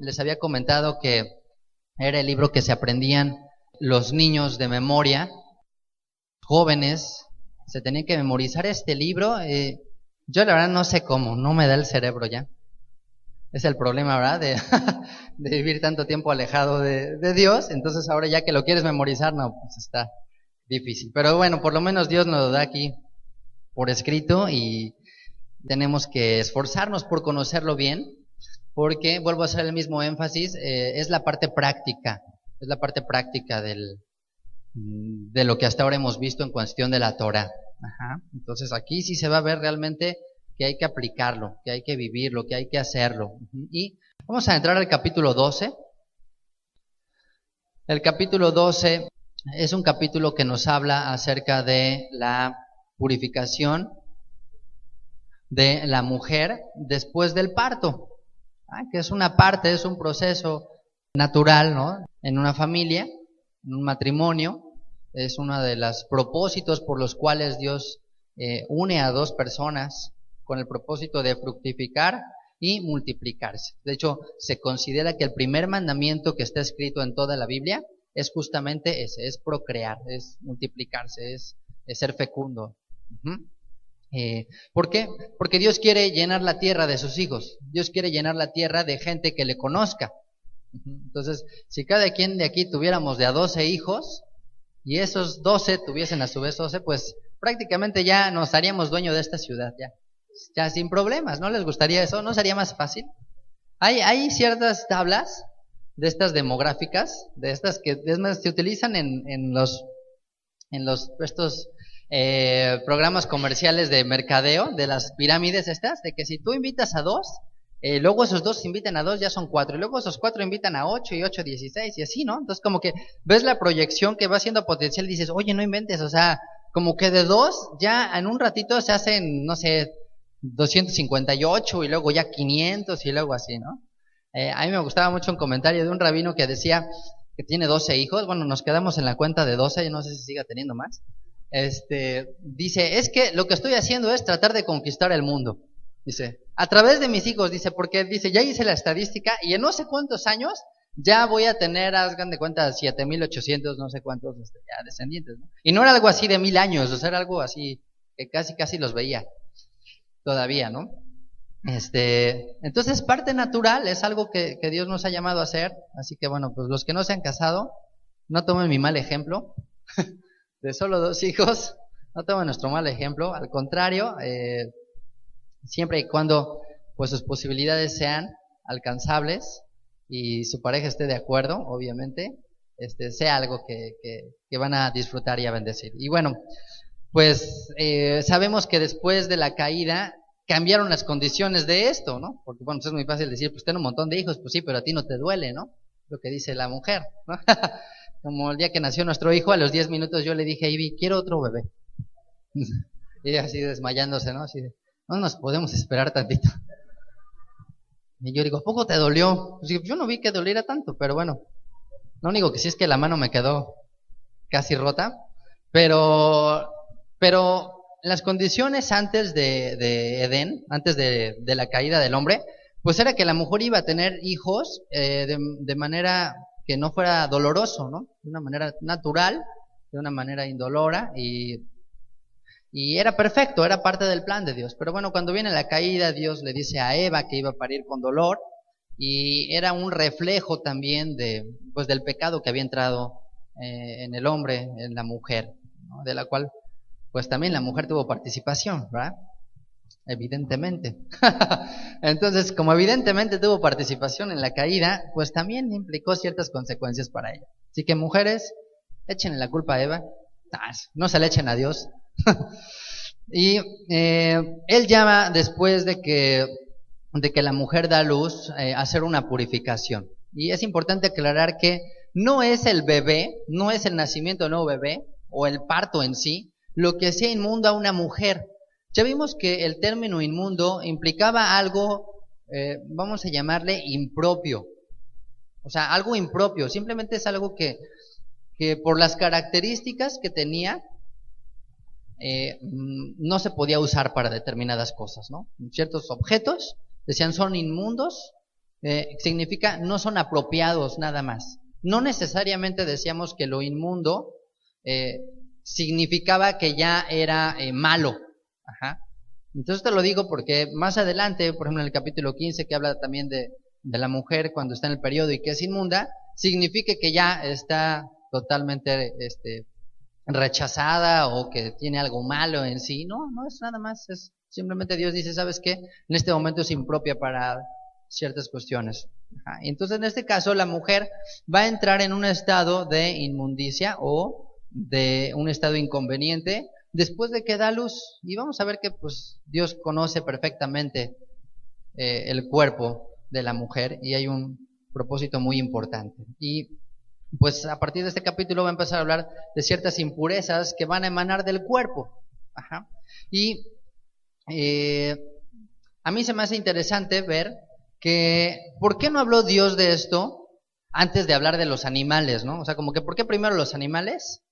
les había comentado que era el libro que se aprendían los niños de memoria, jóvenes, se tenían que memorizar este libro. Yo la verdad no sé cómo, no me da el cerebro ya. Es el problema, ¿verdad? De vivir tanto tiempo alejado de Dios. Entonces ahora ya que lo quieres memorizar, no, pues está difícil. Pero bueno, por lo menos Dios nos lo da aquí por escrito y tenemos que esforzarnos por conocerlo bien, porque, vuelvo a hacer el mismo énfasis, es la parte práctica de lo que hasta ahora hemos visto en cuestión de la Torah. Ajá. Entonces aquí sí se va a ver realmente que hay que aplicarlo, que hay que vivirlo, que hay que hacerlo. Y vamos a entrar al capítulo 12. El capítulo 12 es un capítulo que nos habla acerca de la purificación de la mujer después del parto, que es una parte, es un proceso natural, ¿no? En una familia, en un matrimonio, es uno de los propósitos por los cuales Dios une a dos personas con el propósito de fructificar y multiplicarse. De hecho, se considera que el primer mandamiento que está escrito en toda la Biblia es justamente ese, es procrear, es multiplicarse, es ser fecundo. ¿Por qué? Porque Dios quiere llenar la tierra de sus hijos. Dios quiere llenar la tierra de gente que le conozca. Entonces, si cada quien de aquí tuviéramos de a 12 hijos y esos 12 tuviesen a su vez 12, pues prácticamente ya nos haríamos dueño de esta ciudad, ya sin problemas. ¿No les gustaría eso? ¿No sería más fácil? Hay ciertas tablas de estas demográficas, de estas que es más, se utilizan en estos programas comerciales de mercadeo, de las pirámides estas, de que si tú invitas a 2, luego esos 2 invitan a 2, ya son 4, y luego esos 4 invitan a 8, y 8 16, y así, ¿no? Entonces como que ves la proyección que va siendo potencial, y dices, oye, no inventes, o sea, como que de 2, ya en un ratito se hacen, no sé, 258, y luego ya 500, y luego así, ¿no? A mí me gustaba mucho un comentario de un rabino que decía que tiene 12 hijos, bueno, nos quedamos en la cuenta de 12, yo no sé si siga teniendo más. Dice, es que lo que estoy haciendo es tratar de conquistar el mundo. Dice, a través de mis hijos, dice, porque dice, ya hice la estadística y en no sé cuántos años ya voy a tener, hagan de cuenta, 7,800, no sé cuántos ya descendientes, ¿no? Y no era algo así de 1000 años, o sea, era algo así que casi los veía todavía, ¿no? Entonces parte natural, es algo que Dios nos ha llamado a hacer, así que bueno, pues los que no se han casado, no tomen mi mal ejemplo, de solo 2 hijos, no tomen nuestro mal ejemplo, al contrario, siempre y cuando pues sus posibilidades sean alcanzables y su pareja esté de acuerdo, obviamente, sea algo que van a disfrutar y a bendecir. Y bueno, pues sabemos que después de la caída cambiaron las condiciones de esto, ¿no? Porque bueno, pues es muy fácil decir, pues tengo un montón de hijos, pues sí, pero a ti no te duele, ¿no? Lo que dice la mujer, ¿no? Como el día que nació nuestro hijo, a los 10 minutos yo le dije a Ivy, quiero otro bebé. Y así desmayándose, ¿no? Así de, no nos podemos esperar tantito. Y yo digo, ¿a poco te dolió? Pues yo no vi que doliera tanto, pero bueno. Lo único que sí es que la mano me quedó casi rota, pero las condiciones antes de Edén, antes de la caída del hombre, pues era que la mujer iba a tener hijos de manera que no fuera doloroso, ¿no? De una manera natural, de una manera indolora, y era perfecto, era parte del plan de Dios. Pero bueno, cuando viene la caída, Dios le dice a Eva que iba a parir con dolor, y era un reflejo también pues del pecado que había entrado en el hombre, en la mujer, ¿no? De la cual pues también la mujer tuvo participación, ¿verdad? Evidentemente. Entonces, como evidentemente tuvo participación en la caída, pues también implicó ciertas consecuencias para ella. Así que mujeres, échenle la culpa a Eva, no se la echen a Dios. Y él llama, después de que la mujer da luz, a hacer una purificación. Y es importante aclarar que no es el bebé, no es el nacimiento del nuevo bebé, o el parto en sí, lo que hacía inmunda a una mujer. Ya vimos que el término inmundo implicaba algo, vamos a llamarle impropio. O sea, algo impropio, simplemente es algo que por las características que tenía, no se podía usar para determinadas cosas, ¿no? Ciertos objetos decían son inmundos significa no son apropiados nada más. No necesariamente decíamos que lo inmundo significaba que ya era malo. Ajá. Entonces te lo digo porque más adelante, por ejemplo en el capítulo 15, que habla también de la mujer cuando está en el periodo y que es inmunda, significa que ya está totalmente rechazada o que tiene algo malo en sí. No, no es nada más, es simplemente Dios dice, ¿sabes qué? En este momento es impropia para ciertas cuestiones. Ajá. Entonces en este caso la mujer va a entrar en un estado de inmundicia o de un estado inconveniente después de que da luz, y vamos a ver que pues Dios conoce perfectamente el cuerpo de la mujer y hay un propósito muy importante. Y pues a partir de este capítulo va a empezar a hablar de ciertas impurezas que van a emanar del cuerpo. Ajá. Y a mí se me hace interesante ver que ¿por qué no habló Dios de esto antes de hablar de los animales, ¿no? O sea, como que ¿por qué primero los animales?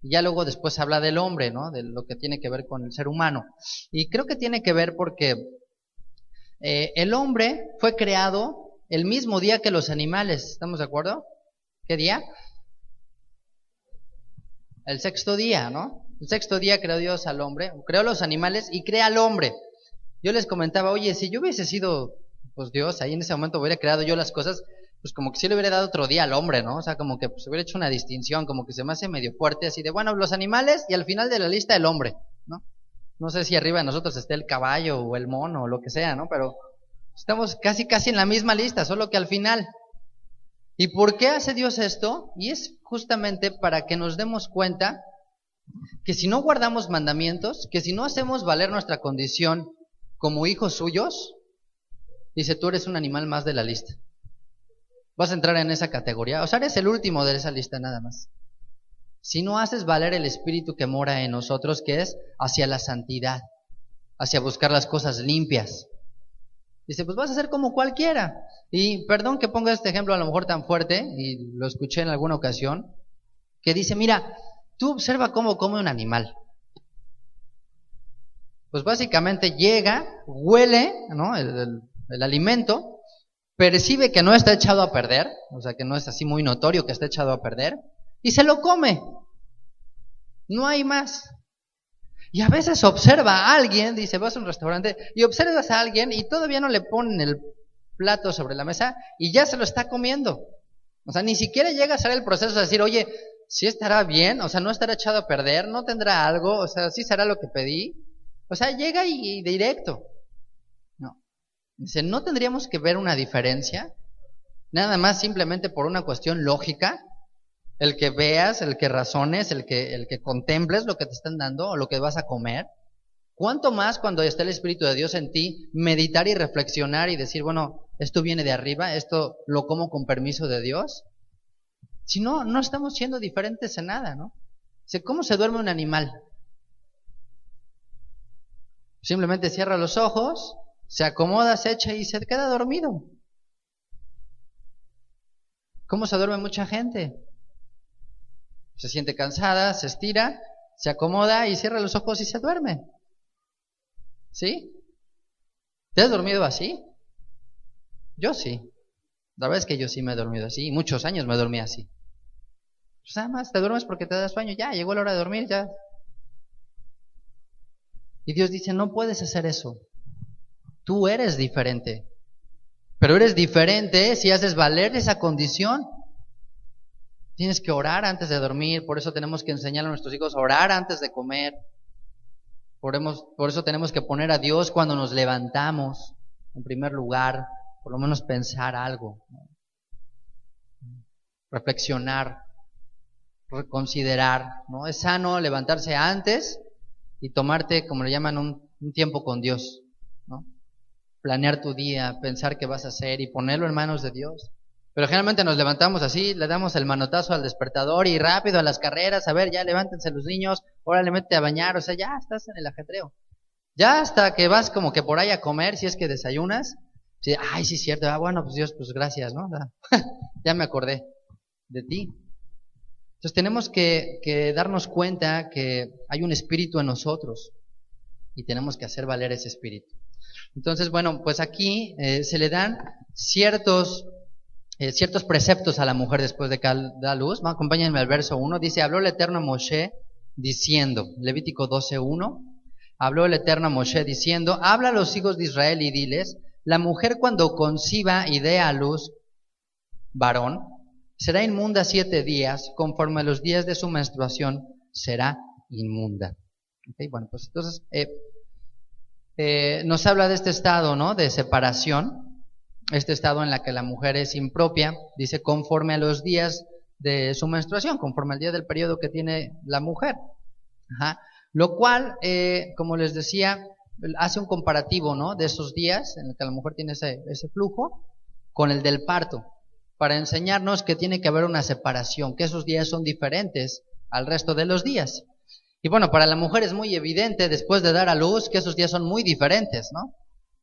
Y ya luego después habla del hombre, ¿no? De lo que tiene que ver con el ser humano. Y creo que tiene que ver porque el hombre fue creado el mismo día que los animales. ¿Estamos de acuerdo? ¿Qué día? El sexto día, ¿no? El sexto día creó Dios al hombre, creó los animales y crea al hombre. Yo les comentaba, oye, si yo hubiese sido pues Dios, ahí en ese momento hubiera creado yo las cosas, pues como que sí le hubiera dado otro día al hombre, ¿no? O sea, como que pues hubiera hecho una distinción, como que se me hace medio fuerte, así de, bueno, los animales y al final de la lista el hombre, ¿no? No sé si arriba de nosotros esté el caballo o el mono o lo que sea, ¿no? Pero estamos casi en la misma lista, solo que al final. ¿Y por qué hace Dios esto? Y es justamente para que nos demos cuenta que si no guardamos mandamientos, que si no hacemos valer nuestra condición como hijos suyos, dice, tú eres un animal más de la lista. Vas a entrar en esa categoría. O sea, eres el último de esa lista nada más. Si no haces valer el espíritu que mora en nosotros, que es hacia la santidad, hacia buscar las cosas limpias. Dice, pues vas a ser como cualquiera. Y perdón que ponga este ejemplo a lo mejor tan fuerte, y lo escuché en alguna ocasión, que dice, mira, tú observa cómo come un animal. Pues básicamente llega, huele, ¿no? el alimento, percibe que no está echado a perder, o sea que no es así muy notorio que está echado a perder, y se lo come. No hay más. Y a veces observa a alguien, dice, vas a un restaurante y observas a alguien y todavía no le ponen el plato sobre la mesa y ya se lo está comiendo. O sea, ni siquiera llega a ser el proceso de decir, oye, ¿sí estará bien? O sea, ¿no estará echado a perder? ¿No tendrá algo? O sea, ¿sí será lo que pedí? O sea, llega y directo. No. Dice, ¿no tendríamos que ver una diferencia? Nada más simplemente por una cuestión lógica. El que veas, el que razones, el que contemples lo que te están dando o lo que vas a comer. ¿Cuánto más cuando está el Espíritu de Dios en ti, meditar y reflexionar y decir, bueno, esto viene de arriba, esto lo como con permiso de Dios? Si no, no estamos siendo diferentes en nada, ¿no? ¿Cómo se duerme un animal? Simplemente cierra los ojos, se acomoda, se echa y se queda dormido. ¿Cómo se duerme mucha gente? Se siente cansada, se estira, se acomoda y cierra los ojos y se duerme. ¿Sí? ¿Te has dormido así? Yo sí. La verdad es que yo sí me he dormido así. Y muchos años me dormí así. Pues nada más te duermes porque te da sueño. Ya, llegó la hora de dormir, ya. Y Dios dice, no puedes hacer eso. Tú eres diferente. Pero eres diferente si haces valer esa condición. Tienes que orar antes de dormir, por eso tenemos que enseñar a nuestros hijos a orar antes de comer. Por eso tenemos que poner a Dios cuando nos levantamos, en primer lugar, por lo menos pensar algo, ¿no? Reflexionar, reconsiderar, ¿no? Es sano levantarse antes y tomarte, como le llaman, un tiempo con Dios, ¿no? Planear tu día, pensar qué vas a hacer y ponerlo en manos de Dios. Pero generalmente nos levantamos así, le damos el manotazo al despertador y rápido a las carreras, a ver, ya levántense los niños, órale, métete a bañar, o sea, ya estás en el ajetreo. Ya hasta que vas como que por ahí a comer, si es que desayunas, sí, ay, sí, cierto, bueno, pues Dios, pues gracias, ¿no? Ya me acordé de ti. Entonces tenemos que darnos cuenta que hay un espíritu en nosotros y tenemos que hacer valer ese espíritu. Entonces, bueno, pues aquí se le dan ciertos preceptos a la mujer después de que da luz. Acompáñenme al verso 1. Dice, habló el Eterno a Moshe diciendo, Levítico 12:1, habló el Eterno a Moshe diciendo, habla a los hijos de Israel y diles, la mujer cuando conciba y dé a luz varón, será inmunda 7 días, conforme a los días de su menstruación será inmunda. Okay, bueno, pues entonces nos habla de este estado, ¿no?, de separación, este estado en la que la mujer es impropia, dice conforme a los días de su menstruación, conforme al día del periodo que tiene la mujer. Ajá. Lo cual, como les decía, hace un comparativo, ¿no?, de esos días en el que la mujer tiene ese flujo con el del parto, para enseñarnos que tiene que haber una separación, que esos días son diferentes al resto de los días. Y bueno, para la mujer es muy evidente después de dar a luz que esos días son muy diferentes, ¿no?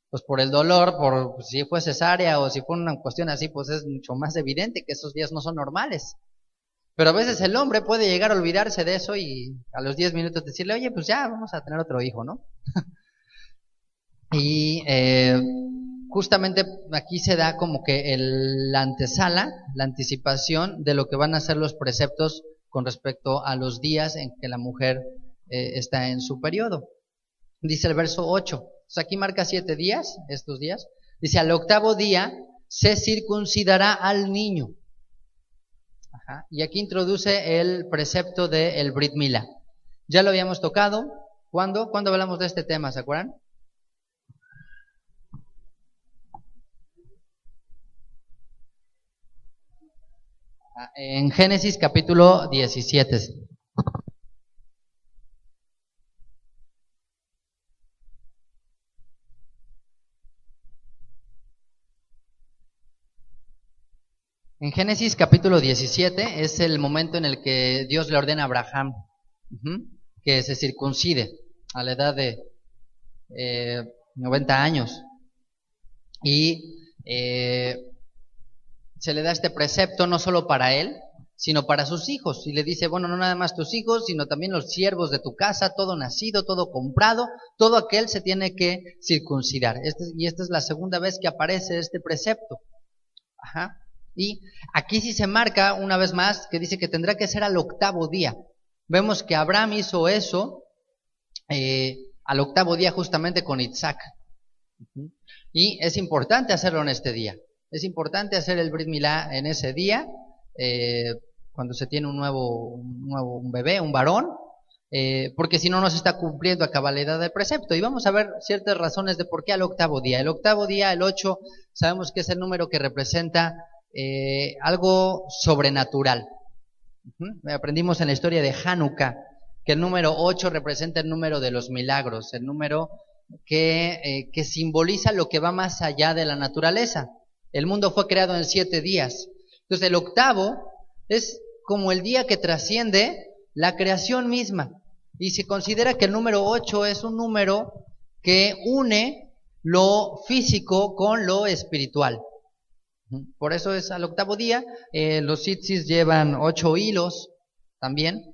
Pues por el dolor, por si fue cesárea o si fue una cuestión así, pues es mucho más evidente que esos días no son normales. Pero a veces el hombre puede llegar a olvidarse de eso y a los 10 minutos decirle, oye, pues ya vamos a tener otro hijo, ¿no? Y justamente aquí se da como que la antesala, la anticipación de lo que van a ser los preceptos con respecto a los días en que la mujer está en su periodo. Dice el verso 8, pues aquí marca 7 días, estos días. Dice, al 8º día se circuncidará al niño. Ajá. Y aquí introduce el precepto del Brit Milá. Ya lo habíamos tocado. ¿Cuándo? ¿Cuándo hablamos de este tema? ¿Se acuerdan? En Génesis capítulo 17. En Génesis capítulo 17 es el momento en el que Dios le ordena a Abraham que se circuncide a la edad de 90 años. Y se le da este precepto no solo para él, sino para sus hijos. Y le dice, bueno, no nada más tus hijos, sino también los siervos de tu casa, todo nacido, todo comprado, todo aquel se tiene que circuncidar. Y esta es la segunda vez que aparece este precepto. Ajá. Y aquí sí se marca una vez más que dice que tendrá que ser al 8º día. Vemos que Abraham hizo eso al 8º día justamente con Isaac. Y es importante hacerlo en este día. Es importante hacer el Brit Milá en ese día, cuando se tiene un bebé, un varón, porque si no, no se está cumpliendo a cabalidad del precepto. Y vamos a ver ciertas razones de por qué al 8º día. El 8º día, el 8, sabemos que es el número que representa algo sobrenatural. Aprendimos en la historia de Hanukkah que el número 8 representa el número de los milagros, el número que simboliza lo que va más allá de la naturaleza. El mundo fue creado en 7 días. Entonces el 8º es como el día que trasciende la creación misma. Y se considera que el número 8 es un número que une lo físico con lo espiritual. Por eso es al 8º día. Los tzitzis llevan 8 hilos también,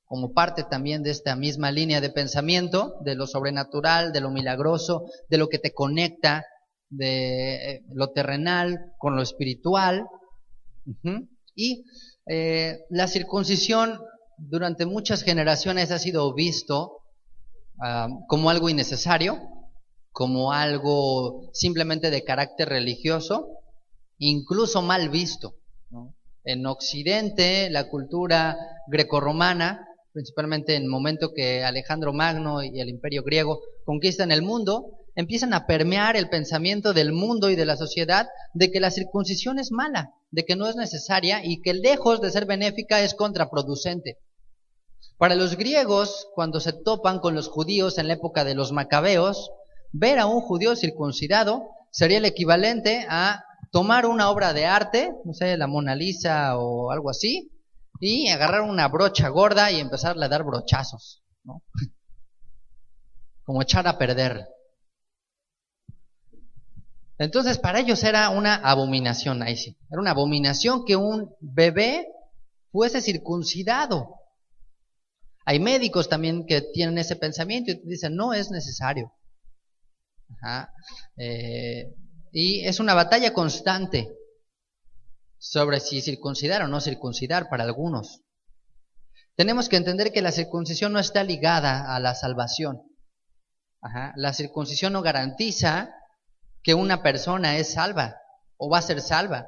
como parte también de esta misma línea de pensamiento, de lo sobrenatural, de lo milagroso, de lo que te conecta, de lo terrenal con lo espiritual. Y la circuncisión durante muchas generaciones ha sido visto como algo innecesario, como algo simplemente de carácter religioso, incluso mal visto, ¿no? En Occidente, la cultura grecorromana, principalmente en el momento que Alejandro Magno y el Imperio griego conquistan el mundo, empiezan a permear el pensamiento del mundo y de la sociedad de que la circuncisión es mala, de que no es necesaria y que lejos de ser benéfica es contraproducente. Para los griegos, cuando se topan con los judíos en la época de los macabeos, ver a un judío circuncidado sería el equivalente a tomar una obra de arte, no sé, la Mona Lisa o algo así, y agarrar una brocha gorda y empezarle a dar brochazos, ¿no? Como echar a perder. Entonces para ellos era una abominación, ahí sí, era una abominación que un bebé fuese circuncidado. Hay médicos también que tienen ese pensamiento y dicen, no es necesario. Ajá. Y es una batalla constante sobre si circuncidar o no circuncidar para algunos. Tenemos que entender que la circuncisión no está ligada a la salvación. Ajá. La circuncisión no garantiza que una persona es salva o va a ser salva.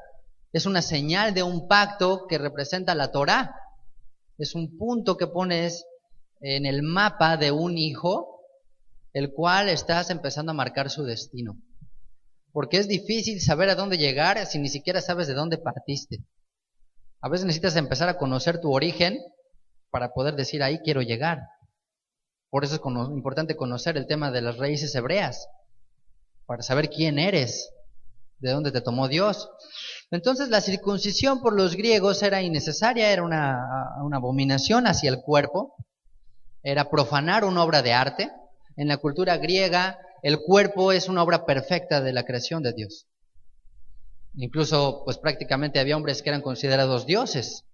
Es una señal de un pacto que representa la Torá. Es un punto que pones en el mapa de un hijo, el cual estás empezando a marcar su destino. Porque es difícil saber a dónde llegar si ni siquiera sabes de dónde partiste. A veces necesitas empezar a conocer tu origen para poder decir ahí quiero llegar. Por eso es importante conocer el tema de las raíces hebreas, para saber quién eres, de dónde te tomó Dios. Entonces la circuncisión por los griegos era innecesaria, era una abominación hacia el cuerpo, era profanar una obra de arte. En la cultura griega el cuerpo es una obra perfecta de la creación de Dios. Incluso pues prácticamente había hombres que eran considerados dioses.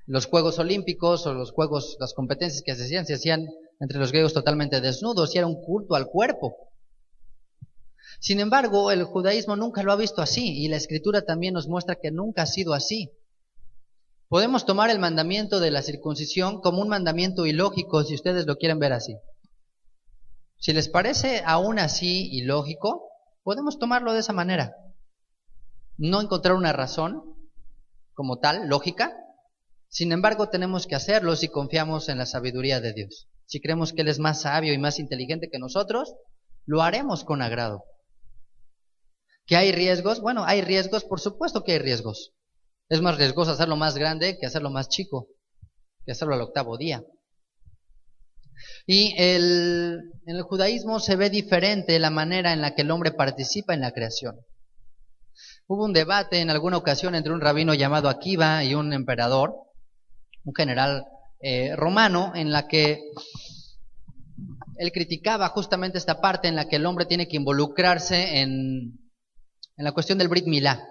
Los Juegos Olímpicos o las competencias que se hacían entre los griegos totalmente desnudos y era un culto al cuerpo. Sin embargo, el judaísmo nunca lo ha visto así y la Escritura también nos muestra que nunca ha sido así. Podemos tomar el mandamiento de la circuncisión como un mandamiento ilógico si ustedes lo quieren ver así. Si les parece aún así ilógico, podemos tomarlo de esa manera. No encontrar una razón como tal, lógica. Sin embargo, tenemos que hacerlo si confiamos en la sabiduría de Dios. Si creemos que Él es más sabio y más inteligente que nosotros, lo haremos con agrado. ¿Que hay riesgos? Bueno, hay riesgos, por supuesto que hay riesgos. Es más riesgoso hacerlo más grande que hacerlo más chico, que hacerlo al 8º día. Y en el judaísmo se ve diferente la manera en la que el hombre participa en la creación. Hubo un debate en alguna ocasión entre un rabino llamado Akiva y un emperador, un general romano, en la que él criticaba justamente esta parte en la que el hombre tiene que involucrarse en la cuestión del Brit Milá,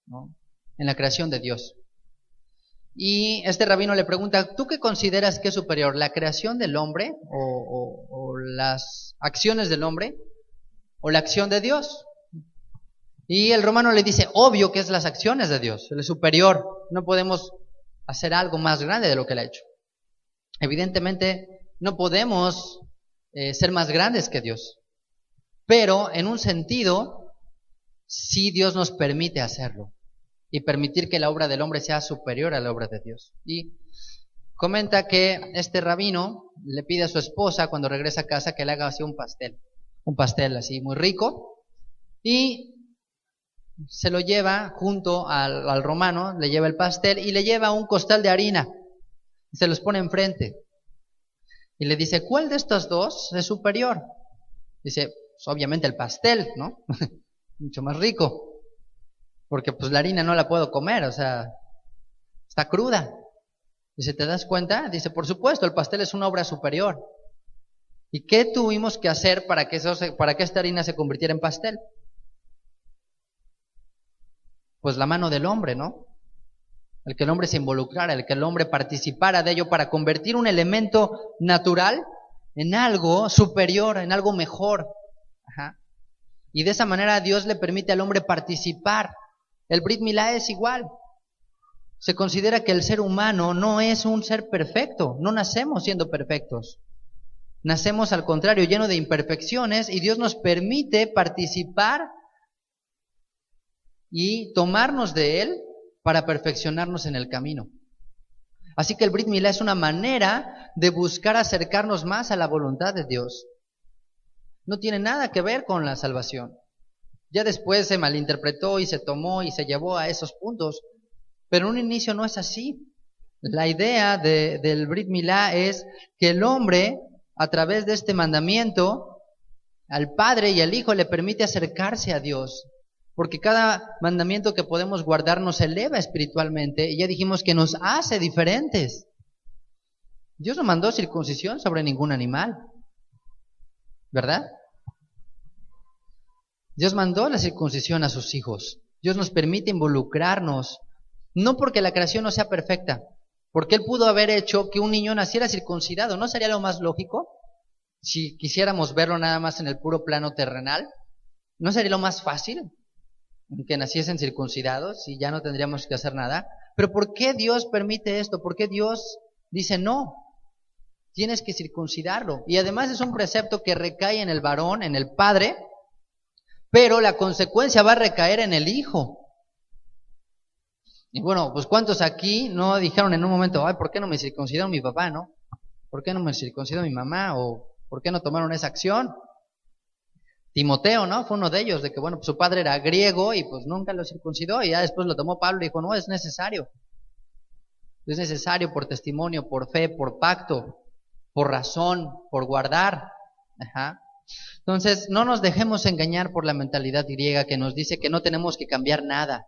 ¿no? En la creación de Dios. Y este rabino le pregunta, ¿tú qué consideras que es superior, la creación del hombre o las acciones del hombre o la acción de Dios? Y el romano le dice, obvio que es las acciones de Dios, Él es superior, no podemos hacer algo más grande de lo que Él ha hecho. Evidentemente no podemos ser más grandes que Dios, pero en un sentido sí Dios nos permite hacerlo y permitir que la obra del hombre sea superior a la obra de Dios. Y comenta que este rabino le pide a su esposa cuando regresa a casa que le haga así un pastel así muy rico, y se lo lleva junto al romano, le lleva el pastel y le lleva un costal de harina y se los pone enfrente y le dice, ¿cuál de estos dos es superior? Dice, pues obviamente el pastel, ¿no? Mucho más rico, porque pues la harina no la puedo comer, o sea, está cruda. Dice, ¿te das cuenta? Dice, por supuesto, el pastel es una obra superior. ¿Y qué tuvimos que hacer para que esta harina se convirtiera en pastel? Pues la mano del hombre, ¿no? El que el hombre se involucrara, el que el hombre participara de ello para convertir un elemento natural en algo superior, en algo mejor. Ajá. Y de esa manera Dios le permite al hombre participar. El Brit Milá es igual. Se considera que el ser humano no es un ser perfecto, no nacemos siendo perfectos. Nacemos al contrario, lleno de imperfecciones, y Dios nos permite participar y tomarnos de Él para perfeccionarnos en el camino. Así que el Brit Milá es una manera de buscar acercarnos más a la voluntad de Dios. No tiene nada que ver con la salvación. Ya después se malinterpretó y se tomó y se llevó a esos puntos, pero en un inicio no es así. La idea del Brit Milá es que el hombre, a través de este mandamiento, al Padre y al Hijo le permite acercarse a Dios. Porque cada mandamiento que podemos guardar nos eleva espiritualmente, y ya dijimos que nos hace diferentes. Dios no mandó circuncisión sobre ningún animal, ¿verdad? Dios mandó la circuncisión a sus hijos. Dios nos permite involucrarnos, no porque la creación no sea perfecta, porque Él pudo haber hecho que un niño naciera circuncidado. ¿No sería lo más lógico? si quisiéramos verlo nada más en el puro plano terrenal, ¿no sería lo más fácil que naciesen circuncidados y ya no tendríamos que hacer nada? Pero ¿por qué Dios permite esto? ¿Por qué Dios dice no? Tienes que circuncidarlo. Y además es un precepto que recae en el varón, en el padre, pero la consecuencia va a recaer en el hijo. Y bueno, pues ¿cuántos aquí no dijeron en un momento, ay, ¿por qué no me circuncidó mi papá, no? ¿Por qué no me circuncidó mi mamá? ¿O por qué no tomaron esa acción? Timoteo, ¿no? Fue uno de ellos, de que bueno, pues su padre era griego y pues nunca lo circuncidó, y ya después lo tomó Pablo y dijo, no, es necesario. Es necesario por testimonio, por fe, por pacto, por razón, por guardar. Ajá. Entonces, no nos dejemos engañar por la mentalidad griega que nos dice que no tenemos que cambiar nada.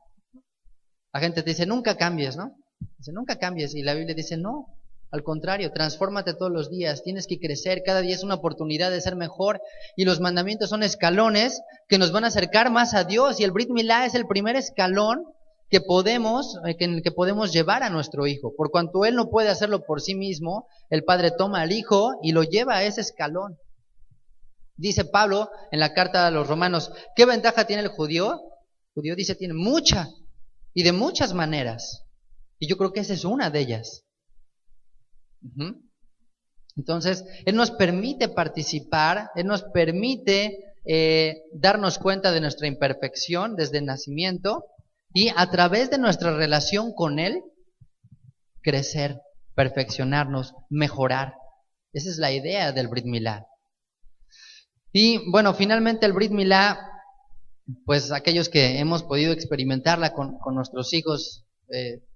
La gente te dice, nunca cambies, ¿no? Dice, nunca cambies. Y la Biblia dice, no, al contrario, transfórmate todos los días, tienes que crecer, cada día es una oportunidad de ser mejor. Y los mandamientos son escalones que nos van a acercar más a Dios. Y el Brit Milá es el primer escalón que podemos llevar a nuestro hijo. Por cuanto él no puede hacerlo por sí mismo, el Padre toma al hijo y lo lleva a ese escalón. Dice Pablo en la carta a los Romanos, ¿qué ventaja tiene el judío? El judío dice, tiene mucha, y de muchas maneras. Y yo creo que esa es una de ellas. Entonces, Él nos permite participar, Él nos permite darnos cuenta de nuestra imperfección desde el nacimiento, y a través de nuestra relación con Él, crecer, perfeccionarnos, mejorar. Esa es la idea del Brit Milá. Y bueno, finalmente el Brit Milá, pues aquellos que hemos podido experimentarla con nuestros hijos,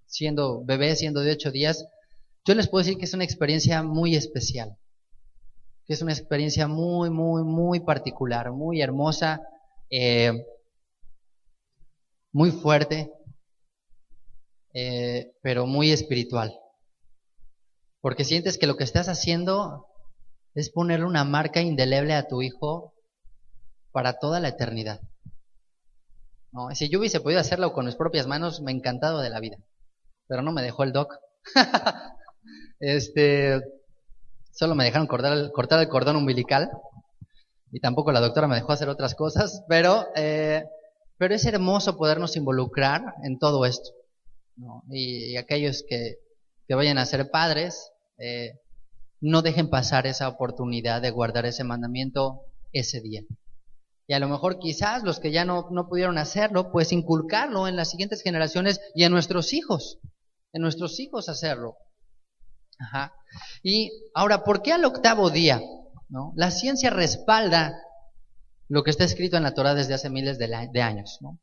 siendo bebés, siendo de 8 días, yo les puedo decir que es una experiencia muy especial, que es una experiencia muy, muy, muy particular, muy hermosa, muy fuerte, pero muy espiritual. Porque sientes que lo que estás haciendo es ponerle una marca indeleble a tu hijo para toda la eternidad. No, si yo hubiese podido hacerlo con mis propias manos, me he encantado de la vida. Pero no me dejó el doc. Solo me dejaron cortar el cordón umbilical. Y tampoco la doctora me dejó hacer otras cosas. Pero es hermoso podernos involucrar en todo esto, ¿no? Y aquellos que vayan a ser padres, no dejen pasar esa oportunidad de guardar ese mandamiento ese día. Y a lo mejor quizás los que ya no pudieron hacerlo, pues inculcarlo en las siguientes generaciones y en nuestros hijos hacerlo. Ajá. Y ahora, ¿por qué al 8º día? ¿No? La ciencia respalda lo que está escrito en la Torá desde hace miles de años, ¿no?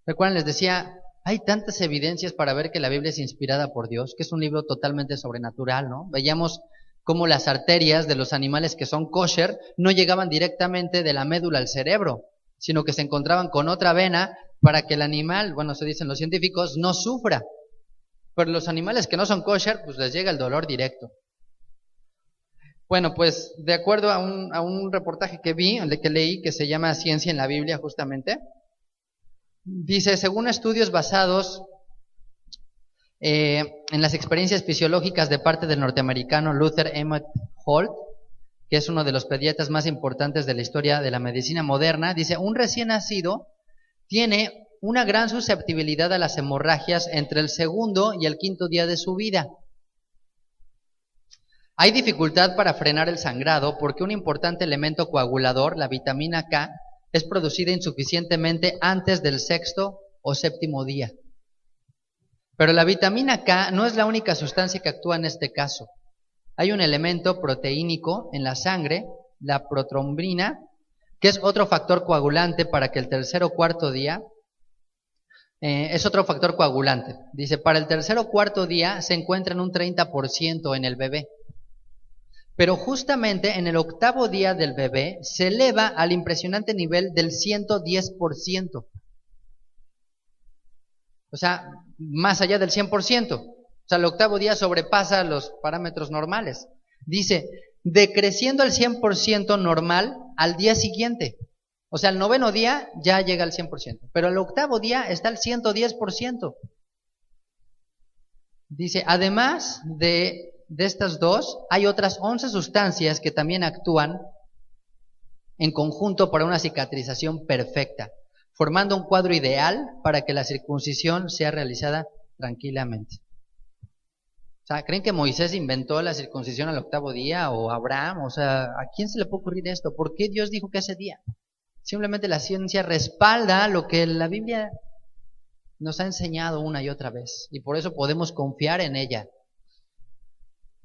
Recuerden, les decía, hay tantas evidencias para ver que la Biblia es inspirada por Dios, que es un libro totalmente sobrenatural, ¿no? Veíamos cómo las arterias de los animales que son kosher no llegaban directamente de la médula al cerebro, sino que se encontraban con otra vena para que el animal, bueno, se dicen los científicos, no sufra. Pero los animales que no son kosher, pues les llega el dolor directo. Bueno, pues de acuerdo a un reportaje que leí, que se llama Ciencia en la Biblia justamente, dice, según estudios basados en las experiencias fisiológicas de parte del norteamericano Luther Emmett Holt, que es uno de los pediatras más importantes de la historia de la medicina moderna, dice, un recién nacido tiene una gran susceptibilidad a las hemorragias entre el 2º y el 5º día de su vida. Hay dificultad para frenar el sangrado porque un importante elemento coagulador, la vitamina K, es producida insuficientemente antes del 6º o 7º día. Pero la vitamina K no es la única sustancia que actúa en este caso. Hay un elemento proteínico en la sangre, la protrombina, que es otro factor coagulante para que el 3º o 4º día, es otro factor coagulante. Dice, para el 3º o 4º día se encuentra en un 30% en el bebé. Pero justamente en el 8º día del bebé se eleva al impresionante nivel del 110%. O sea, más allá del 100%. O sea, el 8º día sobrepasa los parámetros normales. Dice, decreciendo el 100% normal al día siguiente. O sea, el 9º día ya llega al 100%. Pero el 8º día está al 110%. Dice, además de de estas dos, hay otras 11 sustancias que también actúan en conjunto para una cicatrización perfecta, formando un cuadro ideal para que la circuncisión sea realizada tranquilamente. O sea, ¿creen que Moisés inventó la circuncisión al 8º día o Abraham? O sea, ¿a quién se le puede ocurrir esto? ¿Por qué Dios dijo que ese día? Simplemente la ciencia respalda lo que la Biblia nos ha enseñado una y otra vez, y por eso podemos confiar en ella.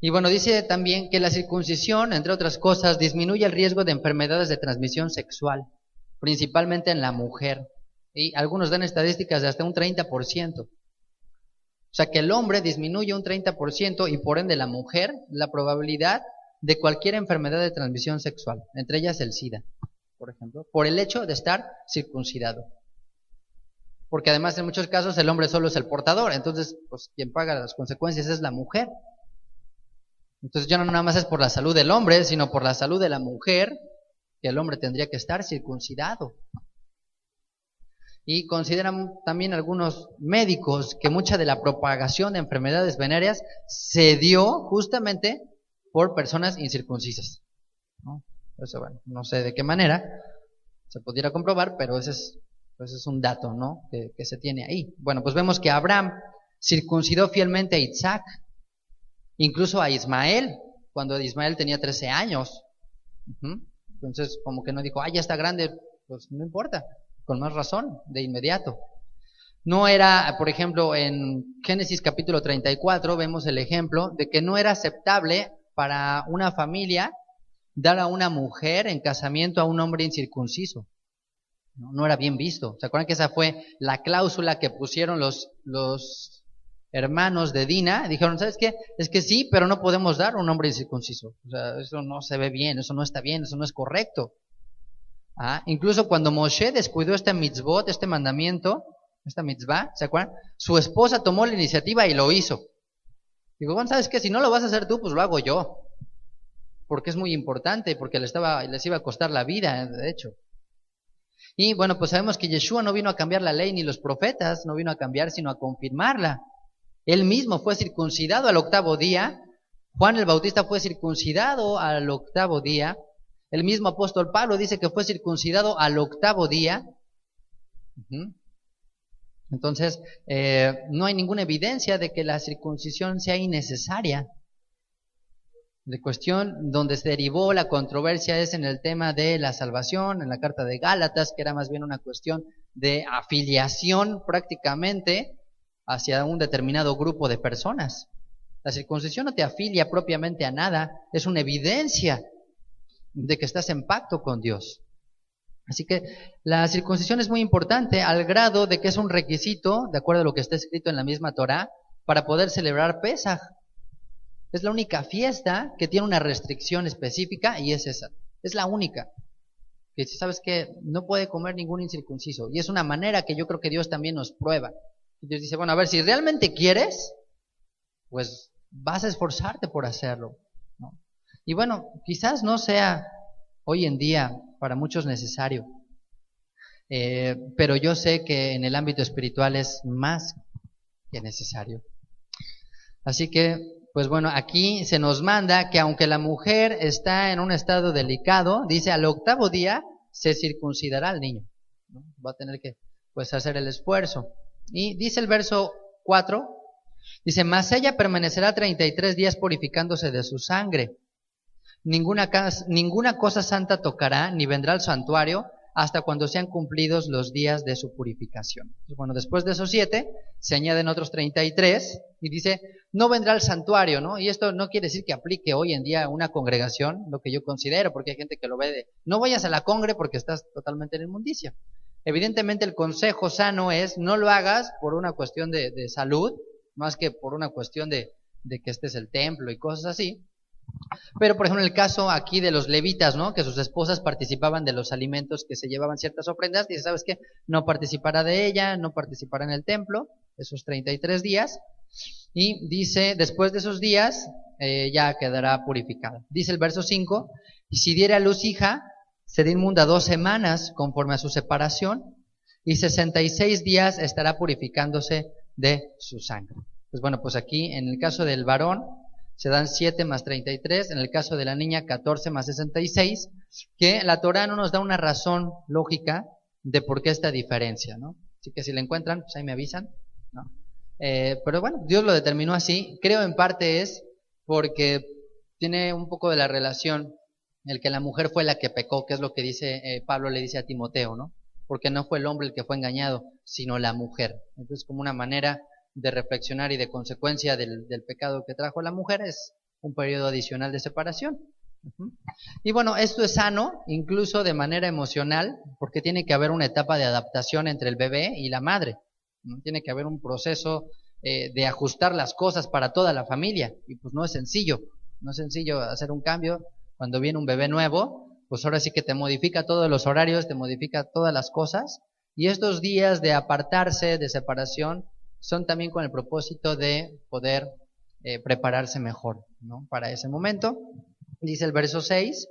Y bueno, dice también que la circuncisión, entre otras cosas, disminuye el riesgo de enfermedades de transmisión sexual, principalmente en la mujer. Y algunos dan estadísticas de hasta un 30%. O sea que el hombre disminuye un 30% y por ende la mujer la probabilidad de cualquier enfermedad de transmisión sexual, entre ellas el SIDA, por ejemplo, por el hecho de estar circuncidado. Porque además en muchos casos el hombre solo es el portador, entonces pues quien paga las consecuencias es la mujer. Entonces ya no nada más es por la salud del hombre, sino por la salud de la mujer, que el hombre tendría que estar circuncidado. Y consideran también algunos médicos que mucha de la propagación de enfermedades venéreas se dio justamente por personas incircuncisas, ¿no? Eso, bueno, no sé de qué manera se pudiera comprobar, pero ese es un dato, ¿no? que se tiene ahí. Bueno, pues vemos que Abraham circuncidó fielmente a Isaac, incluso a Ismael, cuando Ismael tenía 13 años. Entonces, como que no dijo, ya está grande, pues no importa, con más razón, de inmediato. No era, por ejemplo, en Génesis capítulo 34, vemos el ejemplo de que no era aceptable para una familia dar a una mujer en casamiento a un hombre incircunciso. No era bien visto. ¿Se acuerdan que esa fue la cláusula que pusieron los hermanos de Dina? Dijeron, ¿sabes qué? Es que sí, pero no podemos dar a un hombre incircunciso. O sea, eso no se ve bien, eso no está bien, eso no es correcto. Incluso cuando Moshe descuidó este mitzvot, este mandamiento, esta mitzvah, ¿se acuerdan? Su esposa tomó la iniciativa y lo hizo. Digo, bueno, ¿sabes qué? Si no lo vas a hacer tú, pues lo hago yo. Porque es muy importante, porque les iba a costar la vida, de hecho. Y bueno, pues sabemos que Yeshua no vino a cambiar la ley, ni los profetas no vino a cambiar, sino a confirmarla. Él mismo fue circuncidado al 8º día. Juan el Bautista fue circuncidado al 8º día. El mismo apóstol Pablo dice que fue circuncidado al 8º día. Entonces, no hay ninguna evidencia de que la circuncisión sea innecesaria. La cuestión donde se derivó la controversia es en el tema de la salvación, en la carta de Gálatas, que era más bien una cuestión de afiliación prácticamente hacia un determinado grupo de personas. La circuncisión no te afilia propiamente a nada, es una evidencia de que estás en pacto con Dios. Así que la circuncisión es muy importante al grado de que es un requisito, de acuerdo a lo que está escrito en la misma Torá, para poder celebrar Pesaj. Es la única fiesta que tiene una restricción específica y es esa. Es la única. Que sabes que no puede comer ningún incircunciso. Y es una manera que yo creo que Dios también nos prueba. Dios dice, bueno, a ver, si realmente quieres, pues vas a esforzarte por hacerlo, ¿no? Y bueno, quizás no sea hoy en día para muchos necesario. Pero yo sé que en el ámbito espiritual es más que necesario. Así que, pues bueno, aquí se nos manda que aunque la mujer está en un estado delicado, dice al 8º día se circuncidará al niño, ¿no? Va a tener que pues hacer el esfuerzo. Y dice el verso 4, dice, mas ella permanecerá 33 días purificándose de su sangre. Ninguna cosa santa tocará, ni vendrá al santuario, hasta cuando sean cumplidos los días de su purificación. Bueno, después de esos 7, se añaden otros 33, y dice, no vendrá al santuario, ¿no? Y esto no quiere decir que aplique hoy en día a una congregación, lo que yo considero, porque hay gente que lo ve de, no vayas a la congre porque estás totalmente en inmundicia. Evidentemente el consejo sano es, no lo hagas por una cuestión de salud, más que por una cuestión de que este es el templo y cosas así. Pero, por ejemplo, en el caso aquí de los levitas, ¿no? Que sus esposas participaban de los alimentos que se llevaban ciertas ofrendas, dice, ¿sabes qué? No participará de ella, no participará en el templo, esos 33 días. Y dice, después de esos días, ya quedará purificada. Dice el verso 5, y si diera a luz hija, será inmunda 2 semanas conforme a su separación, y 66 días estará purificándose de su sangre. Pues bueno, pues aquí, en el caso del varón, se dan 7 más 33, en el caso de la niña 14 más 66, que la Torá no nos da una razón lógica de por qué esta diferencia, ¿no? Así que si la encuentran, pues ahí me avisan, ¿no? Pero bueno, Dios lo determinó así. Creo en parte es porque tiene un poco de la relación el que la mujer fue la que pecó, que es lo que dice Pablo le dice a Timoteo, ¿no? Porque no fue el hombre el que fue engañado, sino la mujer. Entonces, como una manera de reflexionar y de consecuencia del pecado que trajo la mujer, es un periodo adicional de separación. Y bueno, esto es sano, incluso de manera emocional, porque tiene que haber una etapa de adaptación entre el bebé y la madre, ¿no? Tiene que haber un proceso de ajustar las cosas para toda la familia, y pues no es sencillo hacer un cambio cuando viene un bebé nuevo, pues ahora sí que te modifica todos los horarios, te modifica todas las cosas, y estos días de apartarse, de separación, son también con el propósito de poder prepararse mejor, ¿no? Para ese momento. Dice el verso 6,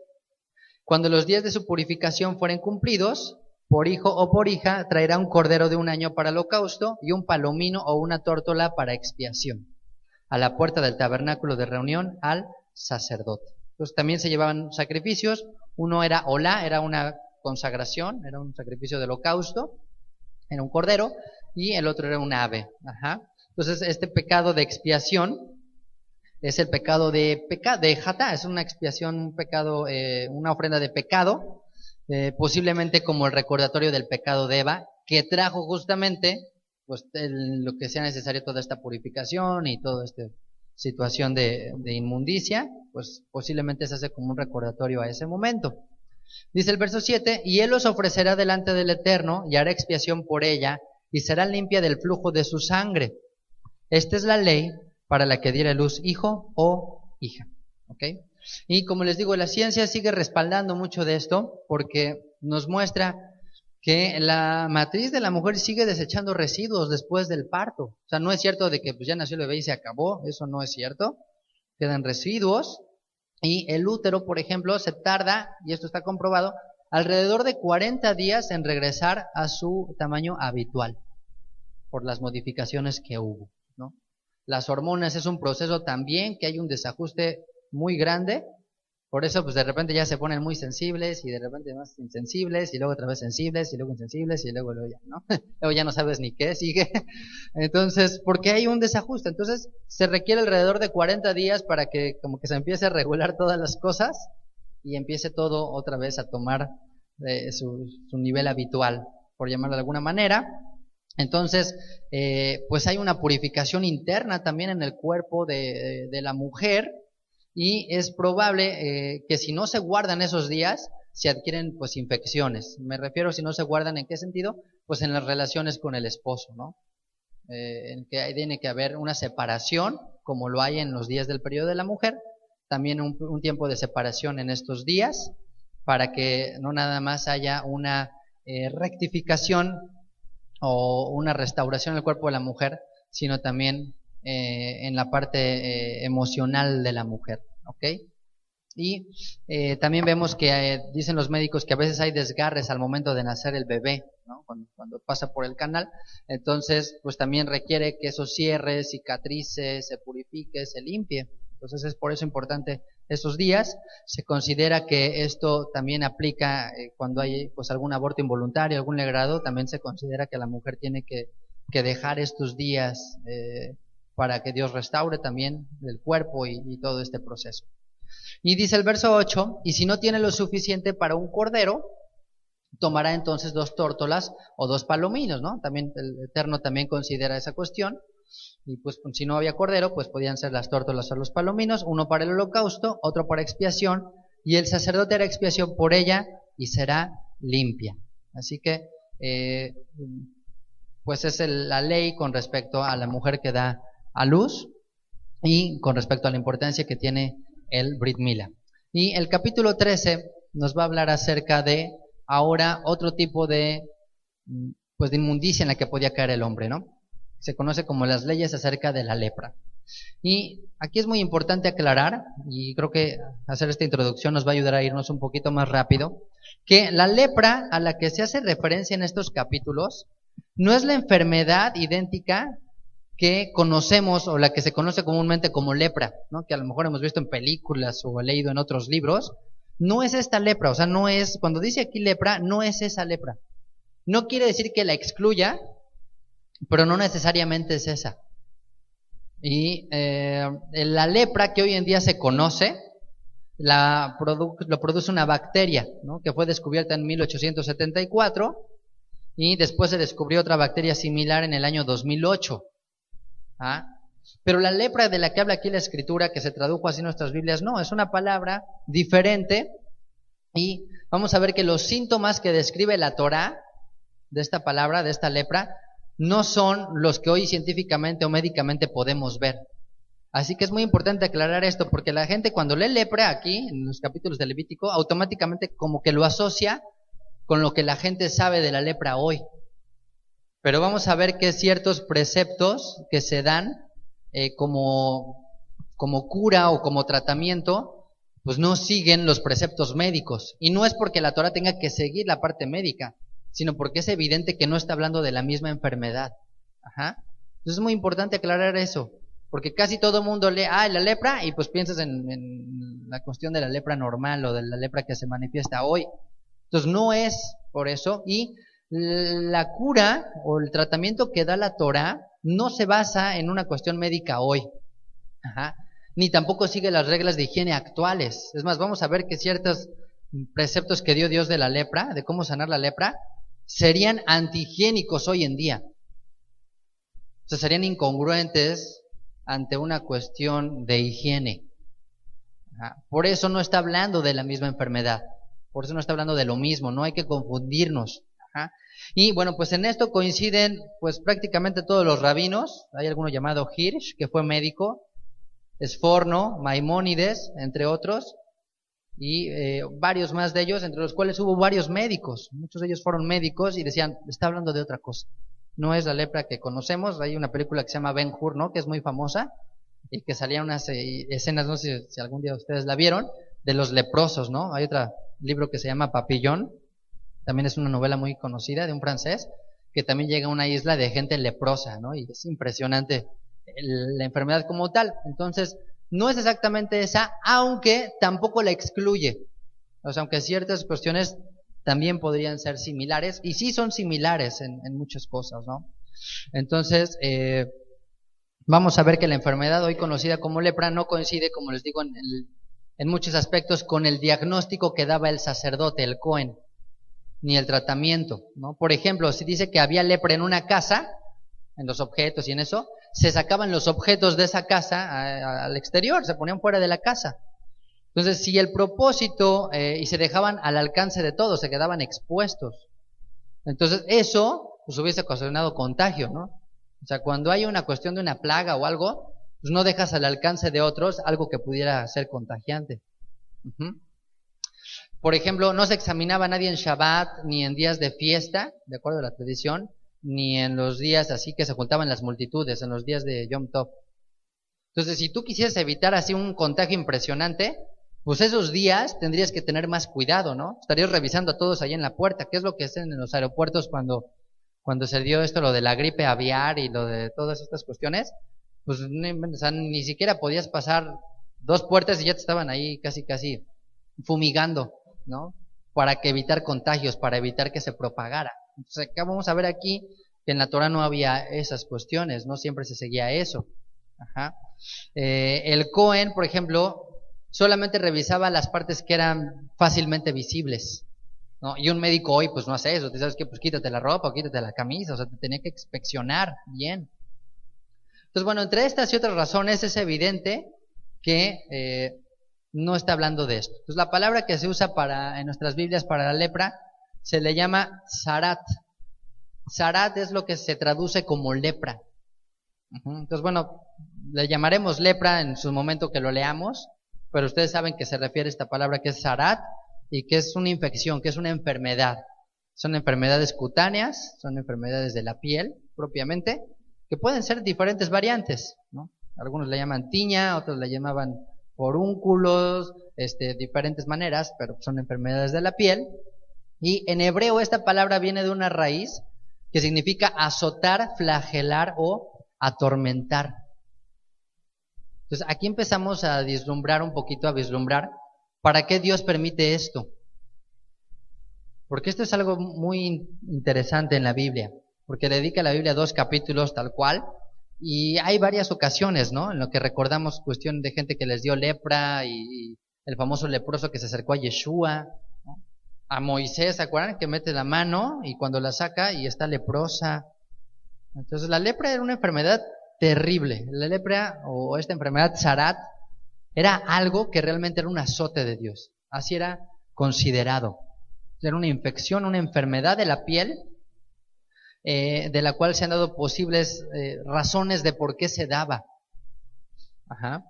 cuando los días de su purificación fueren cumplidos, por hijo o por hija, traerá un cordero de 1 año para holocausto y un palomino o una tórtola para expiación, a la puerta del tabernáculo de reunión al sacerdote. Entonces también se llevaban sacrificios, uno era olá, era una consagración, era un sacrificio de holocausto, era un cordero, y el otro era un ave. Entonces este pecado de expiación es el pecado de jatá, es una expiación, un pecado, una ofrenda de pecado, posiblemente como el recordatorio del pecado de Eva, que trajo justamente pues lo que sea necesario, toda esta purificación y toda esta situación de inmundicia, pues posiblemente se hace como un recordatorio a ese momento. Dice el verso 7, y él los ofrecerá delante del Eterno y hará expiación por ella y será limpia del flujo de su sangre. Esta es la ley para la que diera luz hijo o hija. ¿Ok? Y como les digo, la ciencia sigue respaldando mucho de esto porque nos muestra que la matriz de la mujer sigue desechando residuos después del parto. O sea, no es cierto de que pues ya nació el bebé y se acabó, eso no es cierto. Quedan residuos y el útero, por ejemplo, se tarda, y esto está comprobado, alrededor de 40 días en regresar a su tamaño habitual por las modificaciones que hubo, ¿no? Las hormonas es un proceso también que hay un desajuste muy grande. Por eso, pues de repente ya se ponen muy sensibles y de repente más insensibles y luego otra vez sensibles y luego insensibles y luego ya, ¿no? Luego ya no sabes ni qué sigue. Entonces, porque hay un desajuste. Entonces, se requiere alrededor de 40 días para que como que se empiece a regular todas las cosas y empiece todo otra vez a tomar su nivel habitual, por llamarlo de alguna manera. Entonces, pues hay una purificación interna también en el cuerpo de la mujer. Y es probable que si no se guardan esos días, se adquieren pues infecciones. Me refiero, si no se guardan, ¿en qué sentido? Pues en las relaciones con el esposo, ¿no? En que tiene que haber una separación, como lo hay en los días del periodo de la mujer, también un tiempo de separación en estos días, para que no nada más haya una rectificación o una restauración del cuerpo de la mujer, sino también en la parte emocional de la mujer, ¿ok? Y también vemos que dicen los médicos que a veces hay desgarres al momento de nacer el bebé, ¿no? Cuando pasa por el canal, entonces pues también requiere que eso cierre, cicatrice, se purifique, se limpie. Entonces es por eso importante esos días. Se considera que esto también aplica cuando hay pues algún aborto involuntario, algún legrado, también se considera que la mujer tiene que dejar estos días para que Dios restaure también el cuerpo y todo este proceso. Y dice el verso 8, y si no tiene lo suficiente para un cordero, tomará entonces 2 tórtolas o 2 palominos, ¿no? También el Eterno también considera esa cuestión, y pues si no había cordero, pues podían ser las tórtolas o los palominos, uno para el holocausto, otro para expiación, y el sacerdote hará expiación por ella y será limpia. Así que, pues es la ley con respecto a la mujer que da a luz y con respecto a la importancia que tiene el Brit Mila. Y el capítulo 13 nos va a hablar acerca de ahora otro tipo de pues de inmundicia en la que podía caer el hombre, ¿no? Se conoce como las leyes acerca de la lepra. Y aquí es muy importante aclarar, y creo que hacer esta introducción nos va a ayudar a irnos un poquito más rápido, que la lepra a la que se hace referencia en estos capítulos no es la enfermedad idéntica que conocemos o la que se conoce comúnmente como lepra, ¿no? Que a lo mejor hemos visto en películas o leído en otros libros, no es esta lepra, o sea, no es, cuando dice aquí lepra, no es esa lepra. No quiere decir que la excluya, pero no necesariamente es esa. Y la lepra que hoy en día se conoce, lo produce una bacteria, ¿no? Que fue descubierta en 1874 y después se descubrió otra bacteria similar en el año 2008. ¿Ah? Pero la lepra de la que habla aquí la escritura, que se tradujo así en nuestras Biblias, no, es una palabra diferente y vamos a ver que los síntomas que describe la Torá de esta palabra, de esta lepra, no son los que hoy científicamente o médicamente podemos ver. Así que es muy importante aclarar esto, porque la gente cuando lee lepra aquí, en los capítulos de Levítico, automáticamente como que lo asocia con lo que la gente sabe de la lepra hoy. Pero vamos a ver que ciertos preceptos que se dan como cura o como tratamiento, pues no siguen los preceptos médicos. Y no es porque la Torá tenga que seguir la parte médica, sino porque es evidente que no está hablando de la misma enfermedad. Ajá. Entonces es muy importante aclarar eso, porque casi todo el mundo lee, la lepra, y pues piensas en la cuestión de la lepra normal o de la lepra que se manifiesta hoy. Entonces no es por eso, y la cura o el tratamiento que da la Torá no se basa en una cuestión médica hoy. Ajá. Ni tampoco sigue las reglas de higiene actuales. Es más, vamos a ver que ciertos preceptos que dio Dios de la lepra, de cómo sanar la lepra, serían antihigiénicos hoy en día. O sea, serían incongruentes ante una cuestión de higiene. Ajá. Por eso no está hablando de la misma enfermedad. Por eso no está hablando de lo mismo. No hay que confundirnos. Ajá. Y bueno, pues en esto coinciden pues prácticamente todos los rabinos. Hay alguno llamado Hirsch, que fue médico, Esforno, Maimónides, entre otros, y varios más de ellos, entre los cuales hubo varios médicos. Muchos de ellos fueron médicos y decían, está hablando de otra cosa. No es la lepra que conocemos. Hay una película que se llama Ben-Hur, ¿no? Que es muy famosa y que salían unas escenas, no sé si algún día ustedes la vieron, de los leprosos, ¿no? Hay otro libro que se llama Papillon. También es una novela muy conocida de un francés que también llega a una isla de gente leprosa, ¿no? Y es impresionante la enfermedad como tal. Entonces, no es exactamente esa, aunque tampoco la excluye. O sea, aunque ciertas cuestiones también podrían ser similares, y sí son similares en muchas cosas, ¿no? Entonces, vamos a ver que la enfermedad hoy conocida como lepra no coincide, como les digo, en muchos aspectos con el diagnóstico que daba el sacerdote, el Cohen, ni el tratamiento, ¿no? Por ejemplo, si dice que había lepra en una casa, en los objetos y en eso, se sacaban los objetos de esa casa al exterior, se ponían fuera de la casa. Entonces, si el propósito, y se dejaban al alcance de todos, se quedaban expuestos. Entonces, eso pues hubiese ocasionado contagio, ¿no? O sea, cuando hay una cuestión de una plaga o algo, pues no dejas al alcance de otros algo que pudiera ser contagiante. Uh-huh. Por ejemplo, no se examinaba a nadie en Shabbat, ni en días de fiesta, de acuerdo a la tradición, ni en los días así que se juntaban las multitudes, en los días de Yom Tov. Entonces, si tú quisieras evitar así un contagio impresionante, pues esos días tendrías que tener más cuidado, ¿no? Estarías revisando a todos ahí en la puerta, ¿qué es lo que hacen en los aeropuertos cuando se dio esto, lo de la gripe aviar y lo de todas estas cuestiones? Pues o sea, ni siquiera podías pasar 2 puertas y ya te estaban ahí casi fumigando, ¿no? Para que evitar contagios, para evitar que se propagara. Entonces acá vamos a ver aquí que en la Torah no había esas cuestiones, no siempre se seguía eso. Ajá. El Cohen, por ejemplo, solamente revisaba las partes que eran fácilmente visibles, ¿no? Y un médico hoy pues no hace eso, ¿sabes qué? Pues quítate la ropa o quítate la camisa, o sea, te tenía que inspeccionar bien. Entonces, bueno, entre estas y otras razones es evidente que no está hablando de esto. Entonces, la palabra que se usa en nuestras Biblias para la lepra se le llama zarat. Zarat es lo que se traduce como lepra. Entonces, bueno, le llamaremos lepra en su momento que lo leamos, pero ustedes saben que se refiere a esta palabra que es zarat y que es una infección, que es una enfermedad. Son enfermedades cutáneas, son enfermedades de la piel propiamente, que pueden ser diferentes variantes, ¿no? Algunos le llaman tiña, otros le llamaban forúnculos, diferentes maneras, pero son enfermedades de la piel. Y en hebreo esta palabra viene de una raíz que significa azotar, flagelar o atormentar. Entonces aquí empezamos a vislumbrar un poquito, ¿para qué Dios permite esto? Porque esto es algo muy interesante en la Biblia, porque dedica la Biblia 2 capítulos tal cual, y hay varias ocasiones, ¿no? En lo que recordamos cuestión de gente que les dio lepra, y el famoso leproso que se acercó a Yeshua, ¿no? A Moisés, ¿se acuerdan? Que mete la mano y cuando la saca y está leprosa. Entonces la lepra era una enfermedad terrible. La lepra o esta enfermedad Tzarat era algo que realmente era un azote de Dios. Así era considerado. Era una infección, una enfermedad de la piel, de la cual se han dado posibles razones de por qué se daba. Ajá.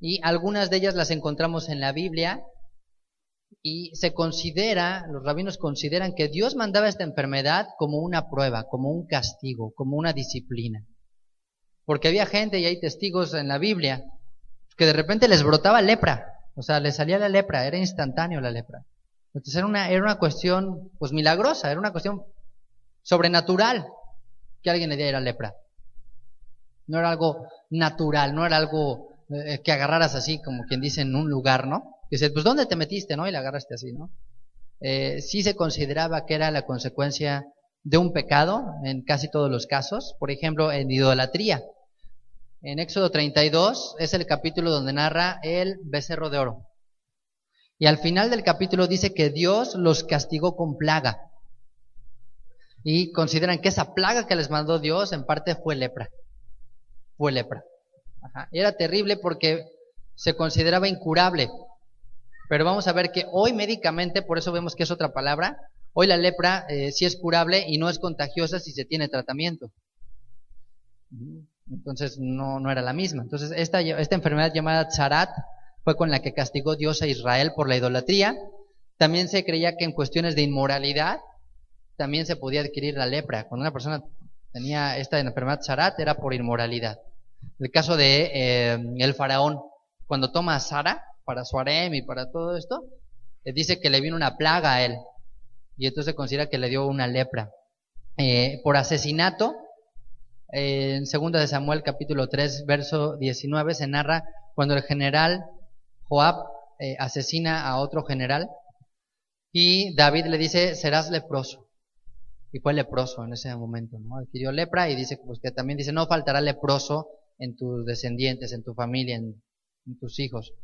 Y algunas de ellas las encontramos en la Biblia y se considera, los rabinos consideran que Dios mandaba esta enfermedad como una prueba, como un castigo, como una disciplina. Porque había gente, y hay testigos en la Biblia, que de repente les brotaba lepra, o sea, les salía la lepra, era instantáneo la lepra. Entonces era una cuestión pues milagrosa, era una cuestión sobrenatural que alguien le diera lepra. No era algo natural, no era algo que agarraras así, como quien dice, en un lugar, ¿no? Que dices, pues ¿dónde te metiste, no? Y la agarraste así, ¿no? Sí se consideraba que era la consecuencia de un pecado en casi todos los casos. Por ejemplo, en idolatría. En Éxodo 32 es el capítulo donde narra el becerro de oro. Y al final del capítulo dice que Dios los castigó con plaga. Y consideran que esa plaga que les mandó Dios en parte fue lepra. Fue lepra. Ajá. Y era terrible porque se consideraba incurable. Pero vamos a ver que hoy médicamente, por eso vemos que es otra palabra, hoy la lepra sí es curable y no es contagiosa si se tiene tratamiento. Entonces no era la misma. Entonces esta enfermedad llamada Tzarat fue con la que castigó Dios a Israel por la idolatría. También se creía que en cuestiones de inmoralidad también se podía adquirir la lepra. Cuando una persona tenía esta enfermedad Tzarat era por inmoralidad. El caso de el faraón, cuando toma a Sara para su harem y para todo esto, dice que le vino una plaga a él y entonces se considera que le dio una lepra. Por asesinato, en 2 de Samuel capítulo 3 verso 19 se narra cuando el general Joab asesina a otro general y David le dice, serás leproso. Y fue leproso en ese momento, ¿no? Adquirió lepra y dice, pues que también dice, no faltará leproso en tus descendientes, en tu familia, en tus hijos.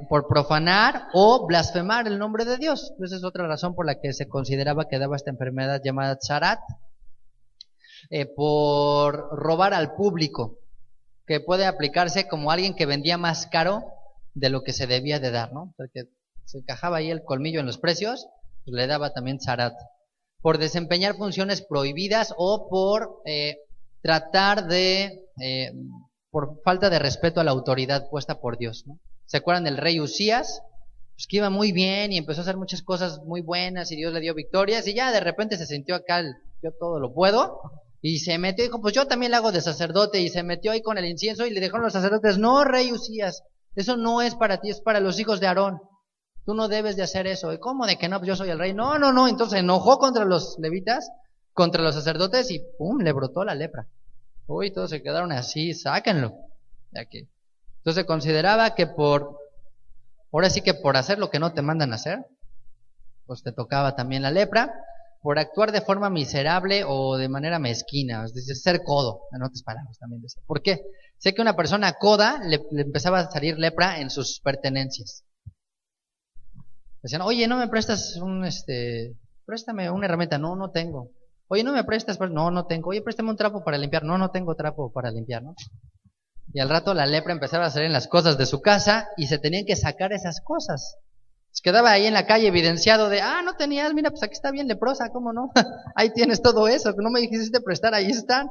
Por profanar o blasfemar el nombre de Dios. Esa es otra razón por la que se consideraba que daba esta enfermedad llamada Tzarat. Por robar al público, que puede aplicarse como alguien que vendía más caro de lo que se debía de dar, ¿no? Porque se encajaba ahí el colmillo en los precios, pues le daba también Tzarat. Por desempeñar funciones prohibidas o por tratar de, por falta de respeto a la autoridad puesta por Dios, ¿no? ¿Se acuerdan del rey Usías? Pues que iba muy bien y empezó a hacer muchas cosas muy buenas y Dios le dio victorias y ya de repente se sintió acá yo todo lo puedo y se metió y dijo, pues yo también le hago de sacerdote y se metió ahí con el incienso y le dijeron los sacerdotes, no, rey Usías, eso no es para ti, es para los hijos de Aarón. Tú no debes de hacer eso. ¿Y cómo de que no? Pues yo soy el rey. No. Entonces se enojó contra los levitas, contra los sacerdotes y ¡pum! Le brotó la lepra. Uy, todos se quedaron así, sáquenlo de aquí. Entonces se consideraba que ahora sí que por hacer lo que no te mandan a hacer, pues te tocaba también la lepra, por actuar de forma miserable o de manera mezquina, es decir, ser codo, en otras palabras también. ¿Por qué? Sé que una persona coda le empezaba a salir lepra en sus pertenencias. Decían, oye, ¿no me prestas préstame una herramienta? No tengo. Oye, ¿no me prestas? No tengo. Oye, préstame un trapo para limpiar. No tengo trapo para limpiar, ¿no? Y al rato la lepra empezaba a salir en las cosas de su casa y se tenían que sacar esas cosas. Se quedaba ahí en la calle evidenciado de, no tenías, mira, pues aquí está bien leprosa, ¿cómo no? Ahí tienes todo eso, que no me dijiste prestar, ahí están.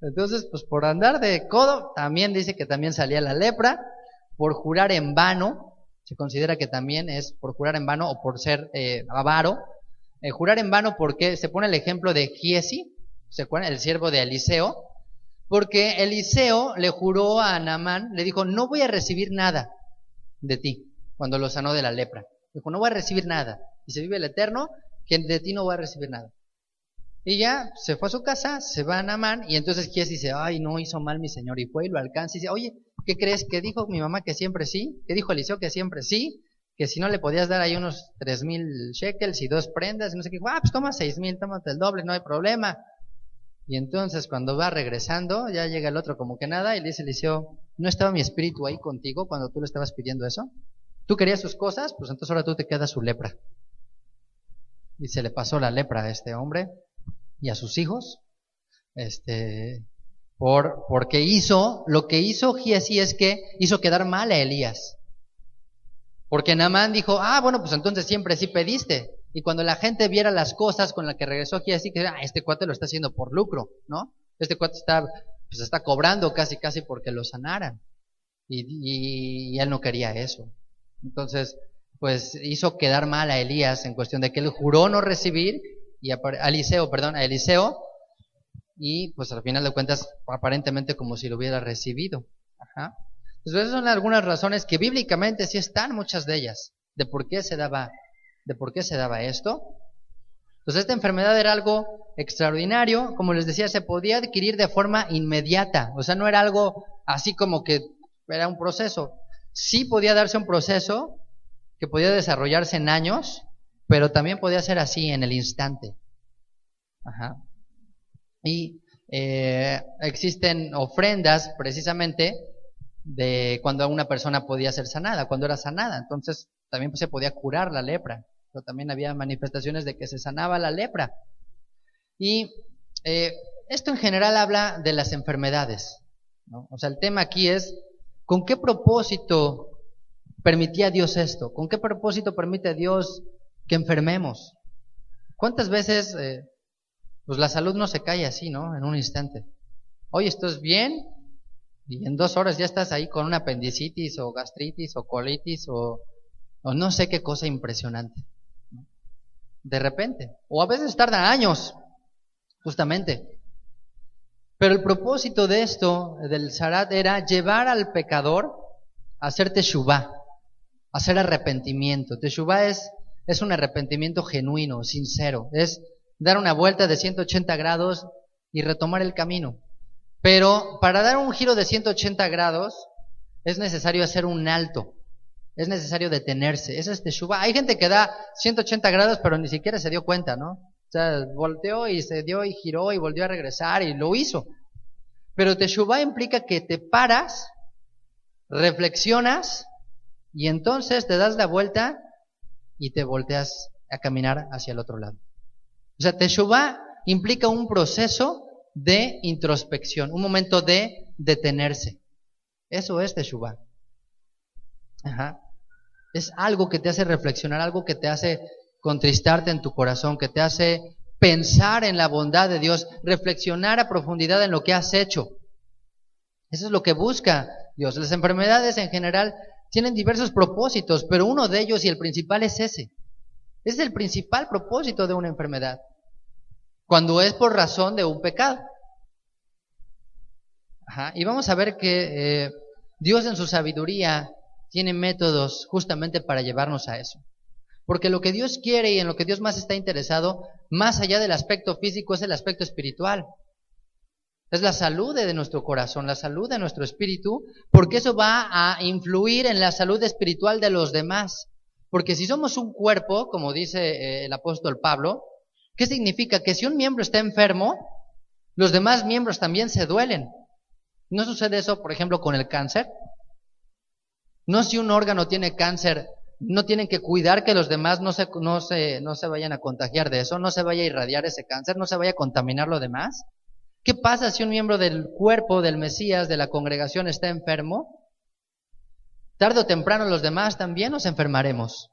Entonces, pues por andar de codo, también dice que también salía la lepra, por jurar en vano. Se considera que también es por jurar en vano o por ser avaro. Jurar en vano porque se pone el ejemplo de Giesi, ¿se acuerdan? El siervo de Eliseo. Porque Eliseo le juró a Naamán, le dijo, no voy a recibir nada de ti, cuando lo sanó de la lepra. Dijo, no voy a recibir nada. Y se vive el Eterno, que de ti no voy a recibir nada. Y ya se fue a su casa, se va a Naamán, y entonces Giesi dice, ay, no hizo mal mi señor, y fue y lo alcanza y dice, oye, ¿qué crees? Que dijo mi mamá que siempre sí, que dijo Eliseo que siempre sí, que si no le podías dar ahí unos 3,000 shekels y 2 prendas, y no sé qué, pues toma 6,000, tómate el doble, no hay problema. Y entonces cuando va regresando, ya llega el otro como que nada, y le dice Eliseo, ¿no estaba mi espíritu ahí contigo cuando tú le estabas pidiendo eso? ¿Tú querías sus cosas? Pues entonces ahora tú te quedas su lepra. Y se le pasó la lepra a este hombre y a sus hijos, porque hizo, lo que hizo Giesi es que hizo quedar mal a Elías. Porque Naamán dijo, bueno, pues entonces siempre sí pediste. Y cuando la gente viera las cosas con las que regresó Giesi, que este cuate lo está haciendo por lucro, ¿no? Este cuate está cobrando casi porque lo sanaran. Y él no quería eso. Entonces, pues hizo quedar mal a Elías en cuestión de que él juró no recibir, a Eliseo, y pues al final de cuentas, aparentemente como si lo hubiera recibido. Ajá. Entonces esas son algunas razones que bíblicamente sí están, muchas de ellas, de por qué se daba esto. Entonces esta enfermedad era algo extraordinario, como les decía, se podía adquirir de forma inmediata, o sea, no era algo así como que era un proceso. Sí podía darse un proceso que podía desarrollarse en años, pero también podía ser así en el instante. Ajá. Y existen ofrendas precisamente de cuando una persona podía ser sanada, cuando era sanada. Entonces también se podía curar la lepra, pero también había manifestaciones de que se sanaba la lepra. Y esto en general habla de las enfermedades, ¿no? O sea, el tema aquí es, ¿con qué propósito permitía Dios esto? ¿Con qué propósito permite Dios que enfermemos? ¿Cuántas veces pues la salud no se cae así, ¿no? En un instante. Oye, ¿estás bien? Y en 2 horas ya estás ahí con una apendicitis o gastritis o colitis o no sé qué cosa impresionante. De repente. O a veces tarda años, justamente. Pero el propósito de esto, del Zarat, era llevar al pecador a hacer teshuvá, a hacer arrepentimiento. Teshuvá es un arrepentimiento genuino, sincero. Es dar una vuelta de 180 grados y retomar el camino. Pero para dar un giro de 180 grados es necesario hacer un alto, es necesario detenerse. Esa es teshuvá. Hay gente que da 180 grados pero ni siquiera se dio cuenta, ¿no? O sea, volteó y se dio y giró y volvió a regresar y lo hizo. Pero teshuvá implica que te paras, reflexionas y entonces te das la vuelta y te volteas a caminar hacia el otro lado. O sea, teshuvá implica un proceso de introspección, un momento de detenerse. Eso es teshuvá. Ajá. Es algo que te hace reflexionar, algo que te hace contristarte en tu corazón, que te hace pensar en la bondad de Dios, reflexionar a profundidad en lo que has hecho. Eso es lo que busca Dios. Las enfermedades en general tienen diversos propósitos, pero uno de ellos y el principal es ese. Ese es el principal propósito de una enfermedad, cuando es por razón de un pecado. Ajá. Y vamos a ver que Dios en su sabiduría tiene métodos justamente para llevarnos a eso. Porque lo que Dios quiere y en lo que Dios más está interesado, más allá del aspecto físico, es el aspecto espiritual. Es la salud de nuestro corazón, la salud de nuestro espíritu, porque eso va a influir en la salud espiritual de los demás. Porque si somos un cuerpo, como dice el apóstol Pablo, ¿qué significa? Que si un miembro está enfermo, los demás miembros también se duelen. ¿No sucede eso, por ejemplo, con el cáncer? No, si un órgano tiene cáncer, no tienen que cuidar que los demás no se vayan a contagiar de eso, no se vaya a irradiar ese cáncer, no se vaya a contaminar lo demás. ¿Qué pasa si un miembro del cuerpo del Mesías, de la congregación, está enfermo? Tarde o temprano los demás también nos enfermaremos.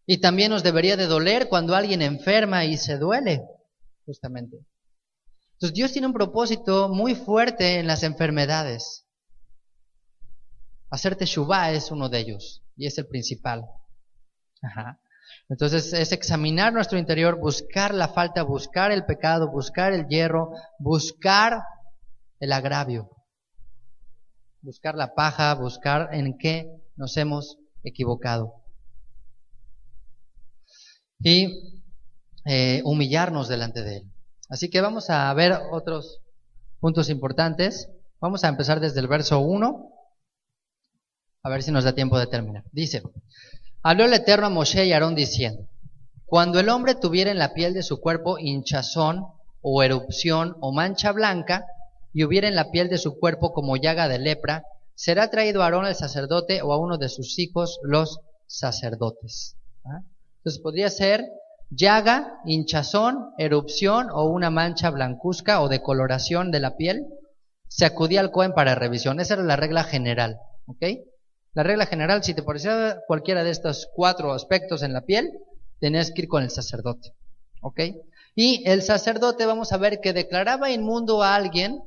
Y también nos debería de doler cuando alguien enferma y se duele, justamente. Entonces Dios tiene un propósito muy fuerte en las enfermedades. Hacer teshuvá es uno de ellos y es el principal. Ajá. Entonces es examinar nuestro interior, buscar la falta, buscar el pecado, buscar el hierro, buscar el agravio, buscar la paja, buscar en qué nos hemos equivocado. Y humillarnos delante de Él. Así que vamos a ver otros puntos importantes. Vamos a empezar desde el verso 1, a ver si nos da tiempo de terminar. Dice: habló el Eterno a Moshe y a Aarón diciendo: cuando el hombre tuviera en la piel de su cuerpo hinchazón o erupción o mancha blanca, y hubiera en la piel de su cuerpo como llaga de lepra, será traído a Aarón el sacerdote o a uno de sus hijos los sacerdotes. Entonces podría ser llaga, hinchazón, erupción o una mancha blancuzca o decoloración de la piel. Se acudía al Cohen para revisión. Esa era la regla general, ¿ok? La regla general, si te parecía cualquiera de estos 4 aspectos en la piel, tenías que ir con el sacerdote, ¿ok? Y el sacerdote, vamos a ver, que declaraba inmundo a alguien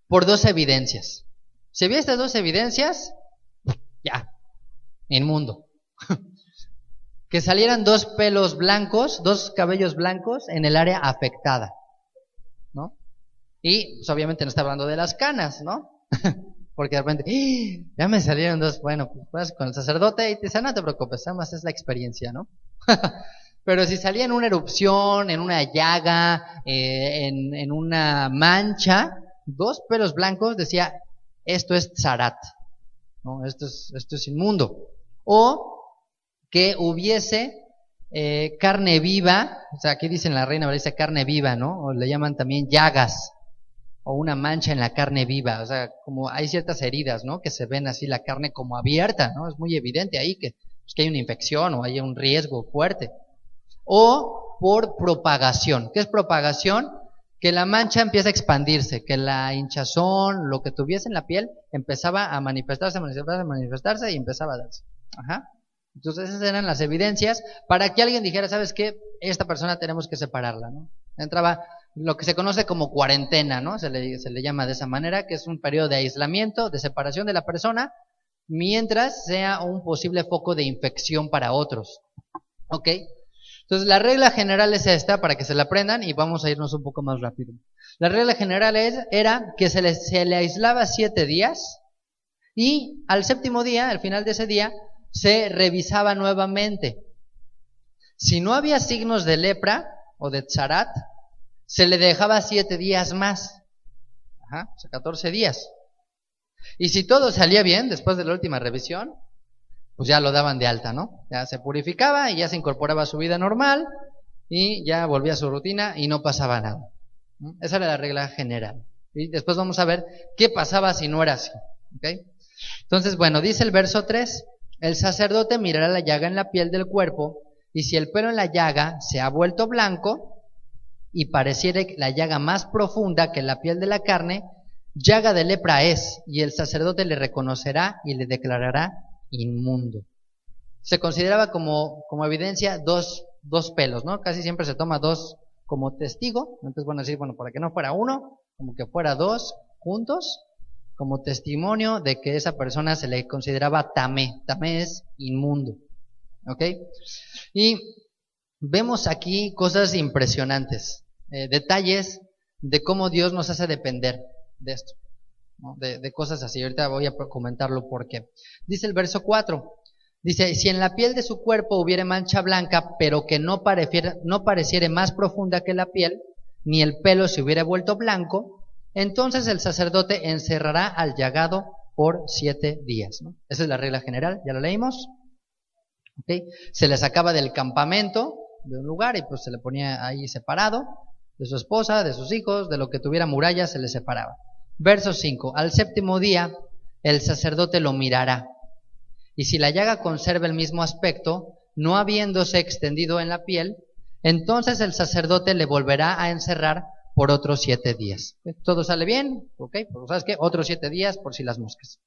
por 2 evidencias. Si había estas 2 evidencias, ya, inmundo. Que salieran 2 pelos blancos, 2 cabellos blancos en el área afectada, ¿no? Y pues, obviamente no está hablando de las canas, ¿no? Porque de repente, ya me salieron 2, bueno, pues vas con el sacerdote y te dice, no te preocupes, además es la experiencia, ¿no? Pero si salía en una erupción, en una llaga, en una mancha, 2 pelos blancos, decía, esto es tzarat, ¿no? Esto es inmundo. O que hubiese carne viva, o sea, aquí dicen la Reina Valera, dice carne viva, ¿no? O le llaman también llagas, o una mancha en la carne viva, o sea, como hay ciertas heridas, ¿no? Que se ven así la carne como abierta, ¿no? Es muy evidente ahí que hay una infección o hay un riesgo fuerte. O por propagación. ¿Qué es propagación? Que la mancha empieza a expandirse, que la hinchazón, lo que tuviese en la piel, empezaba a manifestarse y empezaba a darse. Ajá. Entonces esas eran las evidencias para que alguien dijera, ¿sabes qué? Esta persona tenemos que separarla, ¿no? Entraba lo que se conoce como cuarentena, ¿no? Se le llama de esa manera, que es un periodo de aislamiento, de separación de la persona, mientras sea un posible foco de infección para otros. ¿Ok? Entonces la regla general es esta, para que se la aprendan, y vamos a irnos un poco más rápido. La regla general era que se le aislaba 7 días, y al 7º día, al final de ese día, se revisaba nuevamente. Si no había signos de lepra o de tzarat, se le dejaba 7 días más. Ajá, o sea, 14 días. Y si todo salía bien después de la última revisión, pues ya lo daban de alta, ¿no? Ya se purificaba y ya se incorporaba a su vida normal y ya volvía a su rutina y no pasaba nada. Esa era la regla general. Y después vamos a ver qué pasaba si no era así. ¿Okay? Entonces, bueno, dice el verso 3, el sacerdote mirará la llaga en la piel del cuerpo, y si el pelo en la llaga se ha vuelto blanco y pareciere la llaga más profunda que la piel de la carne, llaga de lepra es, y el sacerdote le reconocerá y le declarará inmundo. Se consideraba como evidencia dos pelos, ¿no? Casi siempre se toma 2 como testigo, entonces van a decir, bueno, para que no fuera 1, como que fuera 2 juntos, como testimonio de que esa persona se le consideraba tamé. Tamé es inmundo. ¿Ok? Y vemos aquí cosas impresionantes, detalles de cómo Dios nos hace depender de esto, ¿no? De cosas así. Ahorita voy a comentarlo por qué. Dice el verso 4, dice, si en la piel de su cuerpo hubiere mancha blanca, pero que no pareciere más profunda que la piel, ni el pelo se hubiera vuelto blanco, entonces el sacerdote encerrará al llagado por 7 días, ¿no? Esa es la regla general, ya lo leímos. ¿Okay? Se le sacaba del campamento, de un lugar, y pues se le ponía ahí separado, de su esposa, de sus hijos, de lo que tuviera muralla, se le separaba. Verso 5, al 7º día el sacerdote lo mirará, y si la llaga conserva el mismo aspecto, no habiéndose extendido en la piel, entonces el sacerdote le volverá a encerrar por otros 7 días. ¿Todo sale bien? Ok, pues ¿sabes qué? Otros 7 días por si las moscas.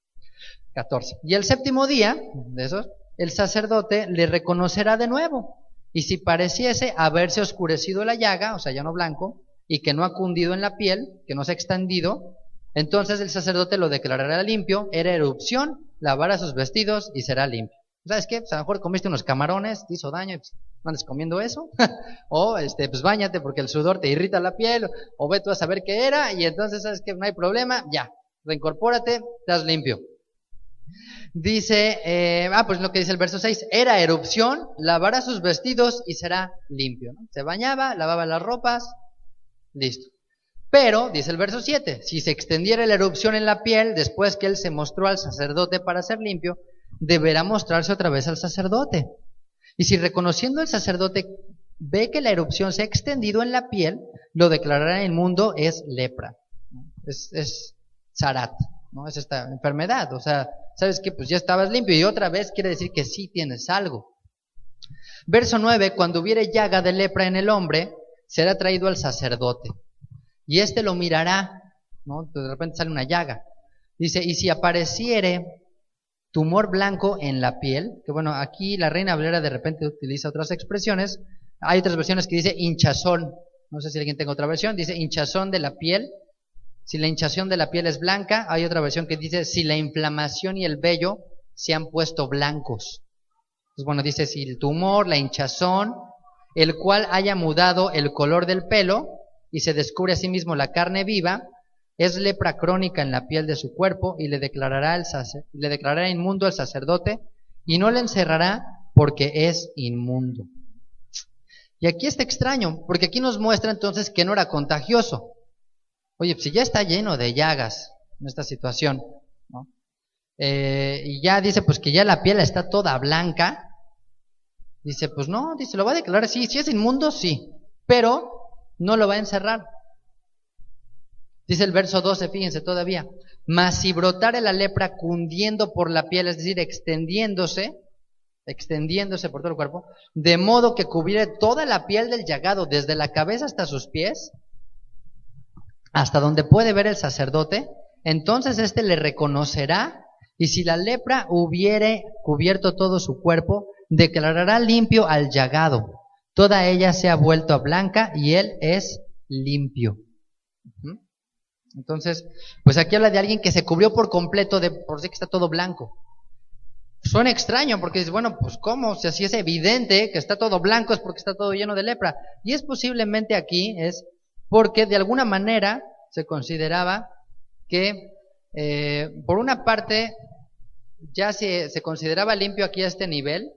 14. Y el 7º día, de esos, el sacerdote le reconocerá de nuevo. Y si pareciese haberse oscurecido la llaga, o sea, ya no blanco, y que no ha cundido en la piel, que no se ha extendido, entonces el sacerdote lo declarará limpio, era erupción, lavará sus vestidos y será limpio. ¿Sabes qué? Pues a lo mejor comiste unos camarones, te hizo daño, pues, no andes comiendo eso. O pues báñate porque el sudor te irrita la piel, o ve tú a saber qué era, y entonces sabes que no hay problema, ya, reincorpórate, estás limpio. Dice, pues lo que dice el verso 6, era erupción, lavará sus vestidos y será limpio, ¿no? Se bañaba, lavaba las ropas, listo. Pero, dice el verso 7, si se extendiera la erupción en la piel después que él se mostró al sacerdote para ser limpio, deberá mostrarse otra vez al sacerdote. Y si reconociendo el sacerdote ve que la erupción se ha extendido en la piel, lo declarará inmundo, es lepra. Es zarat, ¿no? Es esta enfermedad. O sea, ¿sabes qué? Pues ya estabas limpio y otra vez quiere decir que sí tienes algo. Verso 9, cuando hubiere llaga de lepra en el hombre, será traído al sacerdote. Y éste lo mirará, ¿no? De repente sale una llaga. Dice, y si apareciere tumor blanco en la piel, que bueno, aquí la Reina Valera de repente utiliza otras expresiones. Hay otras versiones que dice hinchazón. No sé si alguien tenga otra versión. Dice hinchazón de la piel. Si la hinchazón de la piel es blanca, hay otra versión que dice si la inflamación y el vello se han puesto blancos. Entonces, bueno, dice si el tumor, la hinchazón, el cual haya mudado el color del pelo y se descubre asimismo la carne viva, es lepra crónica en la piel de su cuerpo y le declarará inmundo al sacerdote y no le encerrará porque es inmundo. Y aquí está extraño, porque aquí nos muestra entonces que no era contagioso. Oye, pues si ya está lleno de llagas en esta situación, ¿no? Y ya dice pues que ya la piel está toda blanca, dice pues no, dice lo va a declarar, sí, si es inmundo, sí, pero no lo va a encerrar. Dice el verso 12, fíjense todavía, mas si brotare la lepra cundiendo por la piel, es decir, extendiéndose por todo el cuerpo, de modo que cubriere toda la piel del llagado, desde la cabeza hasta sus pies, hasta donde puede ver el sacerdote, entonces éste le reconocerá, y si la lepra hubiere cubierto todo su cuerpo, declarará limpio al llagado, toda ella se ha vuelto a blanca, y él es limpio. Entonces, pues aquí habla de alguien que se cubrió por completo, por sí que está todo blanco. Suena extraño porque dices, bueno, pues ¿cómo? O sea, si es evidente que está todo blanco es porque está todo lleno de lepra. Y es posiblemente aquí, es porque de alguna manera se consideraba que, por una parte, ya se consideraba limpio aquí a este nivel,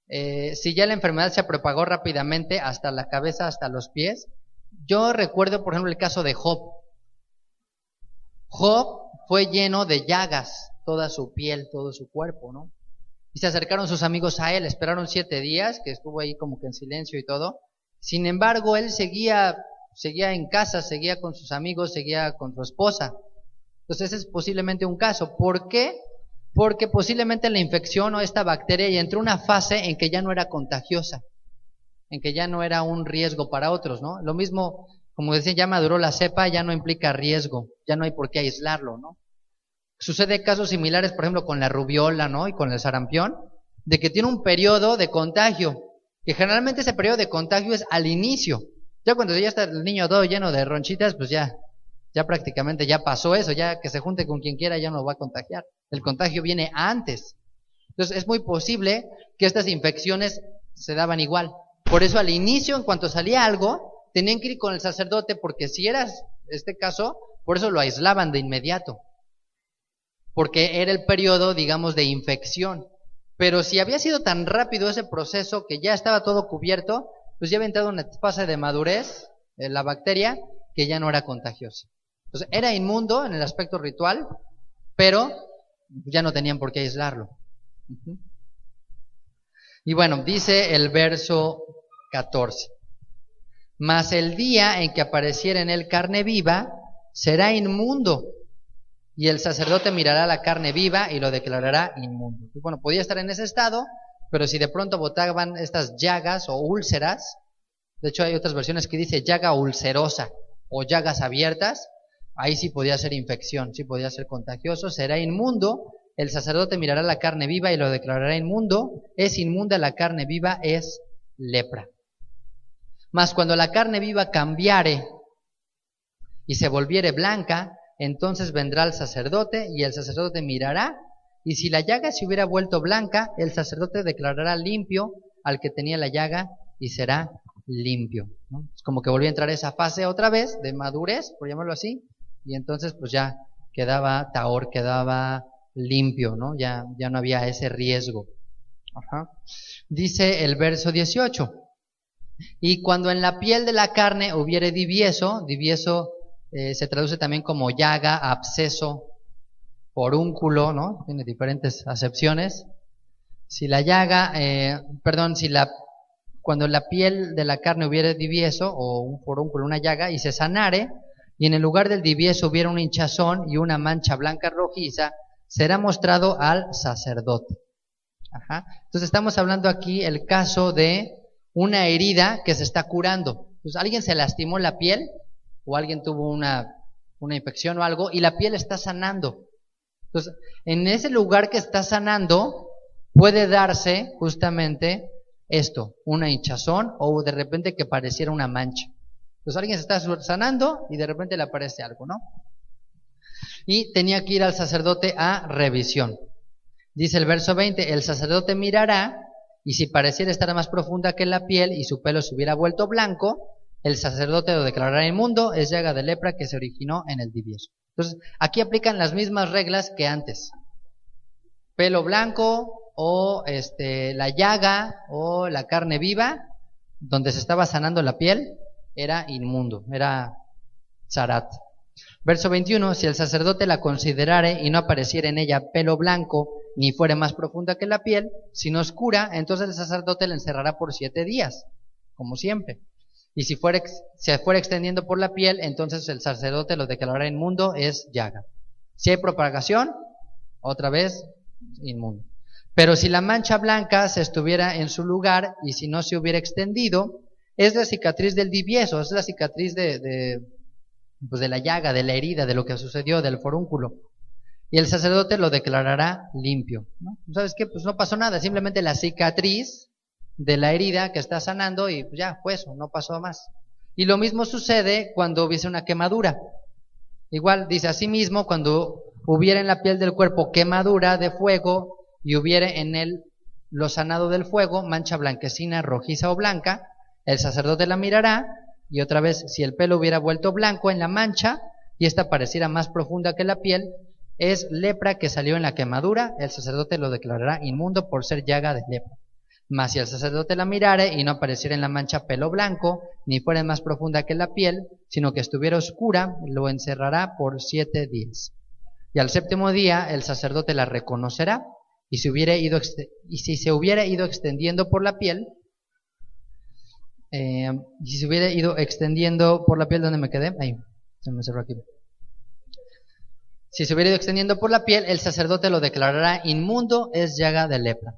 si ya la enfermedad se propagó rápidamente hasta la cabeza, hasta los pies. Yo recuerdo, por ejemplo, el caso de Job. Job fue lleno de llagas, toda su piel, todo su cuerpo, ¿no? Y se acercaron sus amigos a él, esperaron 7 días, que estuvo ahí como que en silencio y todo. Sin embargo, él seguía en casa, seguía con sus amigos, seguía con su esposa. Entonces ese es posiblemente un caso. ¿Por qué? Porque posiblemente la infección o esta bacteria ya entró en una fase en que ya no era contagiosa, en que ya no era un riesgo para otros, ¿no? Lo mismo, como decía, ya maduró la cepa, ya no implica riesgo, ya no hay por qué aislarlo, ¿no? Sucede casos similares, por ejemplo, con la rubiola, ¿no? Y con el sarampión, de que tiene un periodo de contagio, que generalmente ese periodo de contagio es al inicio. Ya cuando ya está el niño todo lleno de ronchitas, pues ya prácticamente ya pasó eso, ya que se junte con quien quiera ya no lo va a contagiar. El contagio viene antes. Entonces es muy posible que estas infecciones se daban igual. Por eso al inicio, en cuanto salía algo, tenían que ir con el sacerdote, porque si era este caso, por eso lo aislaban de inmediato. Porque era el periodo, digamos, de infección. Pero si había sido tan rápido ese proceso que ya estaba todo cubierto, pues ya había entrado en una fase de madurez, la bacteria, que ya no era contagiosa. Entonces era inmundo en el aspecto ritual, pero ya no tenían por qué aislarlo. Y bueno, dice el verso 14. Mas el día en que apareciera en él carne viva, será inmundo. Y el sacerdote mirará la carne viva y lo declarará inmundo. Y bueno, podía estar en ese estado, pero si de pronto botaban estas llagas o úlceras, de hecho hay otras versiones que dice llaga ulcerosa o llagas abiertas, ahí sí podía ser infección, sí podía ser contagioso, será inmundo. El sacerdote mirará la carne viva y lo declarará inmundo. Es inmunda la carne viva, es lepra. Mas cuando la carne viva cambiare y se volviere blanca, entonces vendrá el sacerdote y el sacerdote mirará, y si la llaga se hubiera vuelto blanca, el sacerdote declarará limpio al que tenía la llaga y será limpio, ¿no? Es como que volvió a entrar esa fase otra vez de madurez, por llamarlo así, y entonces pues ya quedaba tahor, quedaba limpio, ¿no? Ya no había ese riesgo. Ajá. Dice el verso 18. Y cuando en la piel de la carne hubiere divieso se traduce también como llaga, absceso, porúnculo, ¿no? Tiene diferentes acepciones. Si la llaga, cuando la piel de la carne hubiere divieso o un porúnculo, una llaga, y se sanare, y en el lugar del divieso hubiera un hinchazón y una mancha blanca rojiza, será mostrado al sacerdote. Ajá. Entonces estamos hablando aquí el caso de una herida que se está curando. Entonces, alguien se lastimó la piel o alguien tuvo una infección o algo y la piel está sanando. Entonces, en ese lugar que está sanando puede darse justamente esto, una hinchazón o de repente que pareciera una mancha. Entonces alguien se está sanando y de repente le aparece algo, ¿no? Y tenía que ir al sacerdote a revisión. Dice el verso 20, el sacerdote mirará y si pareciera estar más profunda que la piel y su pelo se hubiera vuelto blanco, el sacerdote lo declarará inmundo, es llaga de lepra que se originó en el divieso. Entonces, aquí aplican las mismas reglas que antes. Pelo blanco o la llaga o la carne viva, donde se estaba sanando la piel, era inmundo, era zarat. Verso 21, si el sacerdote la considerare y no apareciera en ella pelo blanco, ni fuere más profunda que la piel, sino oscura, entonces el sacerdote la encerrará por 7 días, como siempre. Y si se fuera extendiendo por la piel, entonces el sacerdote lo declarará inmundo, es llaga. Si hay propagación, otra vez, inmundo. Pero si la mancha blanca se estuviera en su lugar y si no se hubiera extendido, es la cicatriz del divieso, es la cicatriz de la llaga, de la herida, de lo que sucedió, del forúnculo. Y el sacerdote lo declarará limpio, ¿no? ¿Sabes qué? Pues no pasó nada, simplemente la cicatriz de la herida que está sanando y ya fue eso, no pasó más. Y lo mismo sucede cuando hubiese una quemadura. Igual dice asimismo, cuando hubiera en la piel del cuerpo quemadura de fuego y hubiere en él lo sanado del fuego, mancha blanquecina, rojiza o blanca, el sacerdote la mirará y otra vez si el pelo hubiera vuelto blanco en la mancha y esta pareciera más profunda que la piel, es lepra que salió en la quemadura, el sacerdote lo declarará inmundo por ser llaga de lepra. Mas si el sacerdote la mirare y no apareciera en la mancha pelo blanco, ni fuera más profunda que la piel, sino que estuviera oscura, lo encerrará por 7 días. Y al 7º día el sacerdote la reconocerá, y si se hubiera ido extendiendo por la piel, ¿dónde me quedé? Ahí, se me cerró aquí. Si se hubiera ido extendiendo por la piel, el sacerdote lo declarará inmundo, es llaga de lepra.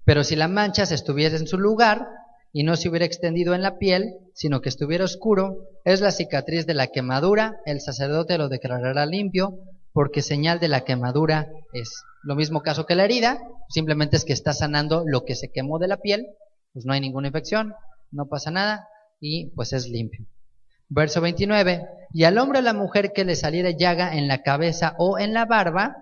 Pero si la mancha se estuviera en su lugar y no se hubiera extendido en la piel, sino que estuviera oscuro, es la cicatriz de la quemadura, el sacerdote lo declarará limpio, porque señal de la quemadura es. Lo mismo caso que la herida, simplemente es que está sanando lo que se quemó de la piel, pues no hay ninguna infección, no pasa nada y pues es limpio. Verso 29, y al hombre o la mujer que le saliera llaga en la cabeza o en la barba,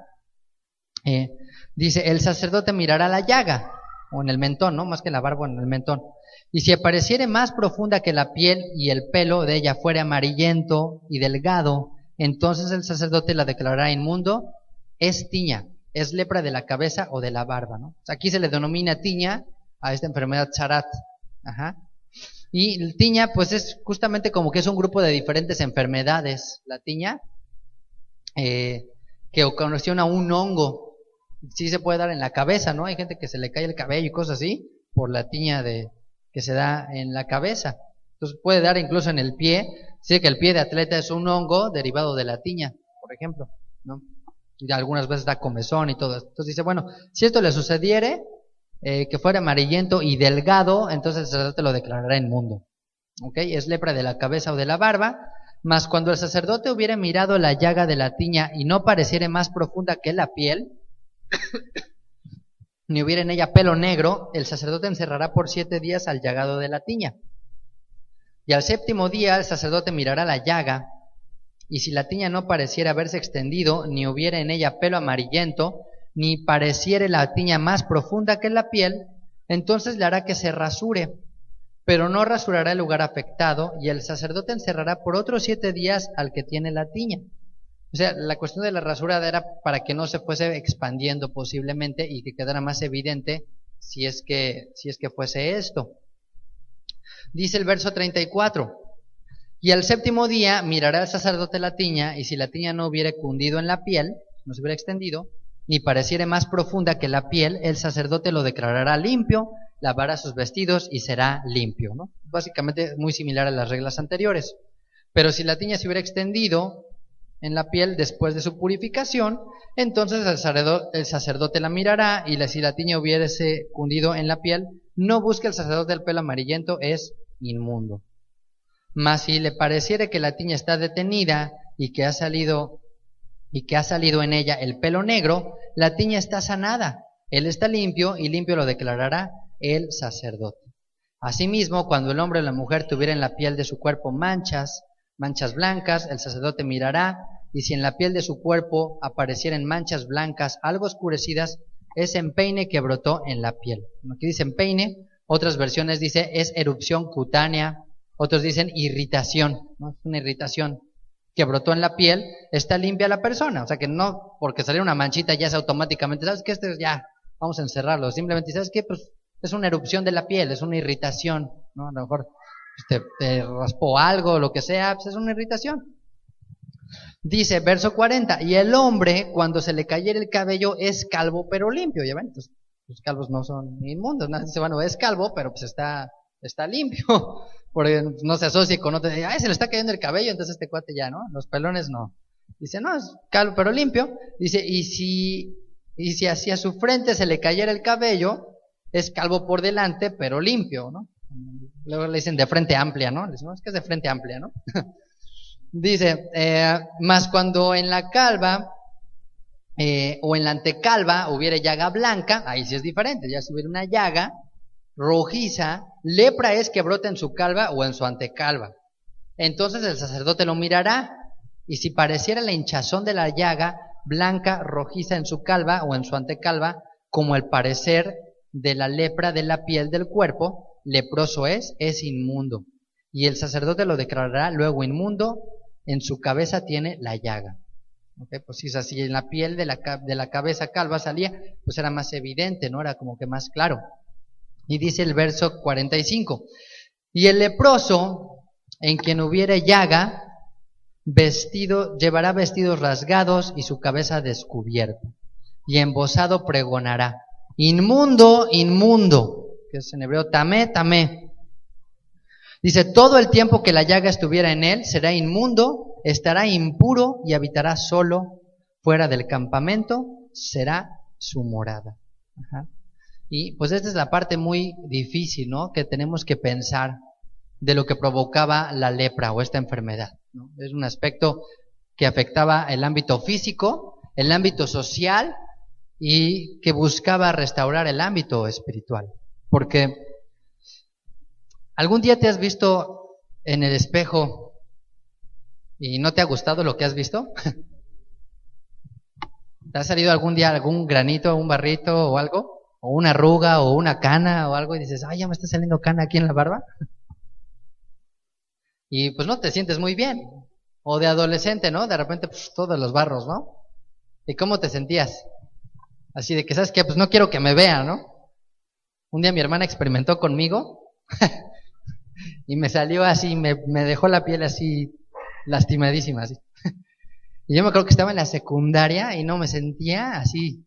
dice, el sacerdote mirará la llaga, o en el mentón, ¿no? Más que en la barba, en el mentón. Y si apareciere más profunda que la piel y el pelo de ella fuere amarillento y delgado, entonces el sacerdote la declarará inmundo, es tiña, es lepra de la cabeza o de la barba, ¿no? Aquí se le denomina tiña a esta enfermedad zarat. Ajá. Y el tiña, pues es justamente como que es un grupo de diferentes enfermedades. La tiña, que ocasiona un hongo, sí se puede dar en la cabeza, ¿no? Hay gente que se le cae el cabello y cosas así, por la tiña que se da en la cabeza. Entonces puede dar incluso en el pie, sí que el pie de atleta es un hongo derivado de la tiña, por ejemplo, ¿no? Y algunas veces da comezón y todo esto. Entonces dice, bueno, si esto le sucediere, que fuera amarillento y delgado, entonces el sacerdote lo declarará inmundo. ¿Ok? Es lepra de la cabeza o de la barba, mas cuando el sacerdote hubiere mirado la llaga de la tiña y no pareciere más profunda que la piel, ni hubiera en ella pelo negro, el sacerdote encerrará por 7 días al llagado de la tiña. Y al 7º día el sacerdote mirará la llaga, y si la tiña no pareciera haberse extendido, ni hubiera en ella pelo amarillento, ni pareciere la tiña más profunda que la piel, entonces le hará que se rasure, pero no rasurará el lugar afectado, y el sacerdote encerrará por otros 7 días al que tiene la tiña. O sea, la cuestión de la rasurada era para que no se fuese expandiendo posiblemente y que quedara más evidente si es que fuese esto. Dice el verso 34. Y al séptimo día mirará el sacerdote la tiña, y si la tiña no hubiere cundido en la piel, no se hubiera extendido, ni pareciere más profunda que la piel, el sacerdote lo declarará limpio, lavará sus vestidos y será limpio, ¿no? Básicamente muy similar a las reglas anteriores. Pero si la tiña se hubiera extendido en la piel después de su purificación, entonces el sacerdote la mirará, y si la tiña hubiese cundido en la piel, no busque el sacerdote el pelo amarillento, es inmundo. Mas si le pareciere que la tiña está detenida y que ha salido en ella el pelo negro, la tiña está sanada, él está limpio, y limpio lo declarará el sacerdote. Asimismo, cuando el hombre o la mujer tuviera en la piel de su cuerpo manchas blancas, el sacerdote mirará, y si en la piel de su cuerpo aparecieren manchas blancas algo oscurecidas, es empeine que brotó en la piel. Aquí dice empeine, otras versiones dice es erupción cutánea, otros dicen irritación, ¿no? Es una irritación que brotó en la piel, está limpia la persona. O sea que no porque saliera una manchita ya es automáticamente, ¿sabes qué? Ya, vamos a encerrarlo. Simplemente, ¿sabes qué? Pues es una erupción de la piel, es una irritación, ¿no? A lo mejor te raspó algo, lo que sea, pues es una irritación. Dice, verso 40, y el hombre, cuando se le cayera el cabello, es calvo pero limpio. Ya ven, entonces, los calvos no son inmundos. Nadie dice, bueno, es calvo, pero pues está limpio. Porque no se asocie con otro, ay, se le está cayendo el cabello, entonces este cuate ya, ¿no? Los pelones no. Dice, no, es calvo pero limpio. Dice, y si hacia su frente se le cayera el cabello, es calvo por delante, pero limpio, ¿no? Luego le dicen de frente amplia, ¿no? Le dicen, no, es que es de frente amplia, ¿no? Dice, más cuando en la calva o en la antecalva hubiere llaga blanca, ahí sí es diferente. Ya si hubiera una llaga rojiza, lepra es que brota en su calva o en su antecalva. Entonces el sacerdote lo mirará, y si pareciera la hinchazón de la llaga blanca rojiza en su calva o en su antecalva, como el parecer de la lepra de la piel del cuerpo, leproso es inmundo. Y el sacerdote lo declarará luego inmundo, en su cabeza tiene la llaga. Okay, pues si es así, en la piel de la cabeza calva salía, pues era más evidente, ¿no? Era como que más claro. Y dice el verso 45, y el leproso, en quien hubiere llaga, llevará vestidos rasgados y su cabeza descubierta, y embozado pregonará, inmundo, inmundo, que es en hebreo tamé, tamé. Dice, todo el tiempo que la llaga estuviera en él, será inmundo, estará impuro y habitará solo fuera del campamento, será su morada. Ajá. Y pues esta es la parte muy difícil, ¿no? Que tenemos que pensar de lo que provocaba la lepra o esta enfermedad, ¿no? Es un aspecto que afectaba el ámbito físico, el ámbito social y que buscaba restaurar el ámbito espiritual. Porque ¿algún día te has visto en el espejo y no te ha gustado lo que has visto? ¿Te ha salido algún día algún granito, un barrito o algo? O una arruga o una cana o algo y dices, ay, ya me está saliendo cana aquí en la barba. Y pues no te sientes muy bien. O de adolescente, ¿no? De repente, pues todos los barros, ¿no? ¿Y cómo te sentías? Así de que, ¿sabes qué? Pues no quiero que me vean, ¿no? Un día mi hermana experimentó conmigo y me salió así, me dejó la piel así lastimadísima, así. Y yo me acuerdo que estaba en la secundaria y no me sentía así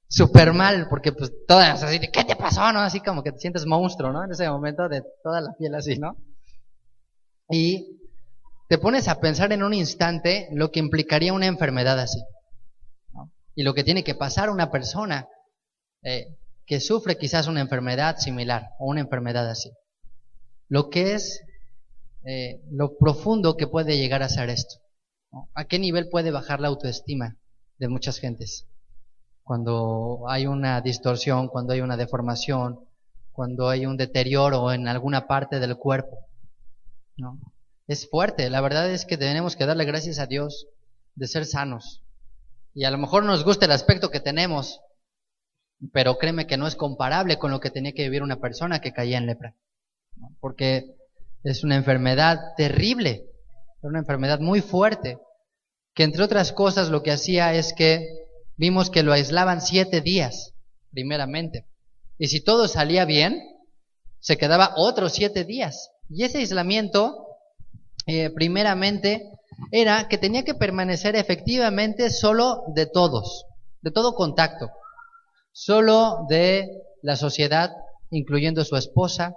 súper mal, porque pues todas así de, ¿qué te pasó? ¿No? Así como que te sientes monstruo, ¿no? En ese momento de toda la piel así, ¿no? Y te pones a pensar en un instante lo que implicaría una enfermedad así, ¿no? Y lo que tiene que pasar una persona que sufre quizás una enfermedad similar o una enfermedad así. Lo que es lo profundo que puede llegar a ser esto, ¿no? ¿A qué nivel puede bajar la autoestima de muchas gentes? Cuando hay una distorsión, cuando hay una deformación, cuando hay un deterioro en alguna parte del cuerpo, ¿no? Es fuerte. La verdad es que tenemos que darle gracias a Dios de ser sanos. Y a lo mejor nos gusta el aspecto que tenemos, pero créeme que no es comparable con lo que tenía que vivir una persona que caía en lepra, ¿no? Porque es una enfermedad terrible, es una enfermedad muy fuerte. que entre otras cosas lo que hacía es que vimos que lo aislaban 7 días, primeramente. Y si todo salía bien, se quedaba otros 7 días. Y ese aislamiento, primeramente, era que tenía que permanecer efectivamente solo de todos, de todo contacto, solo de la sociedad, incluyendo su esposa,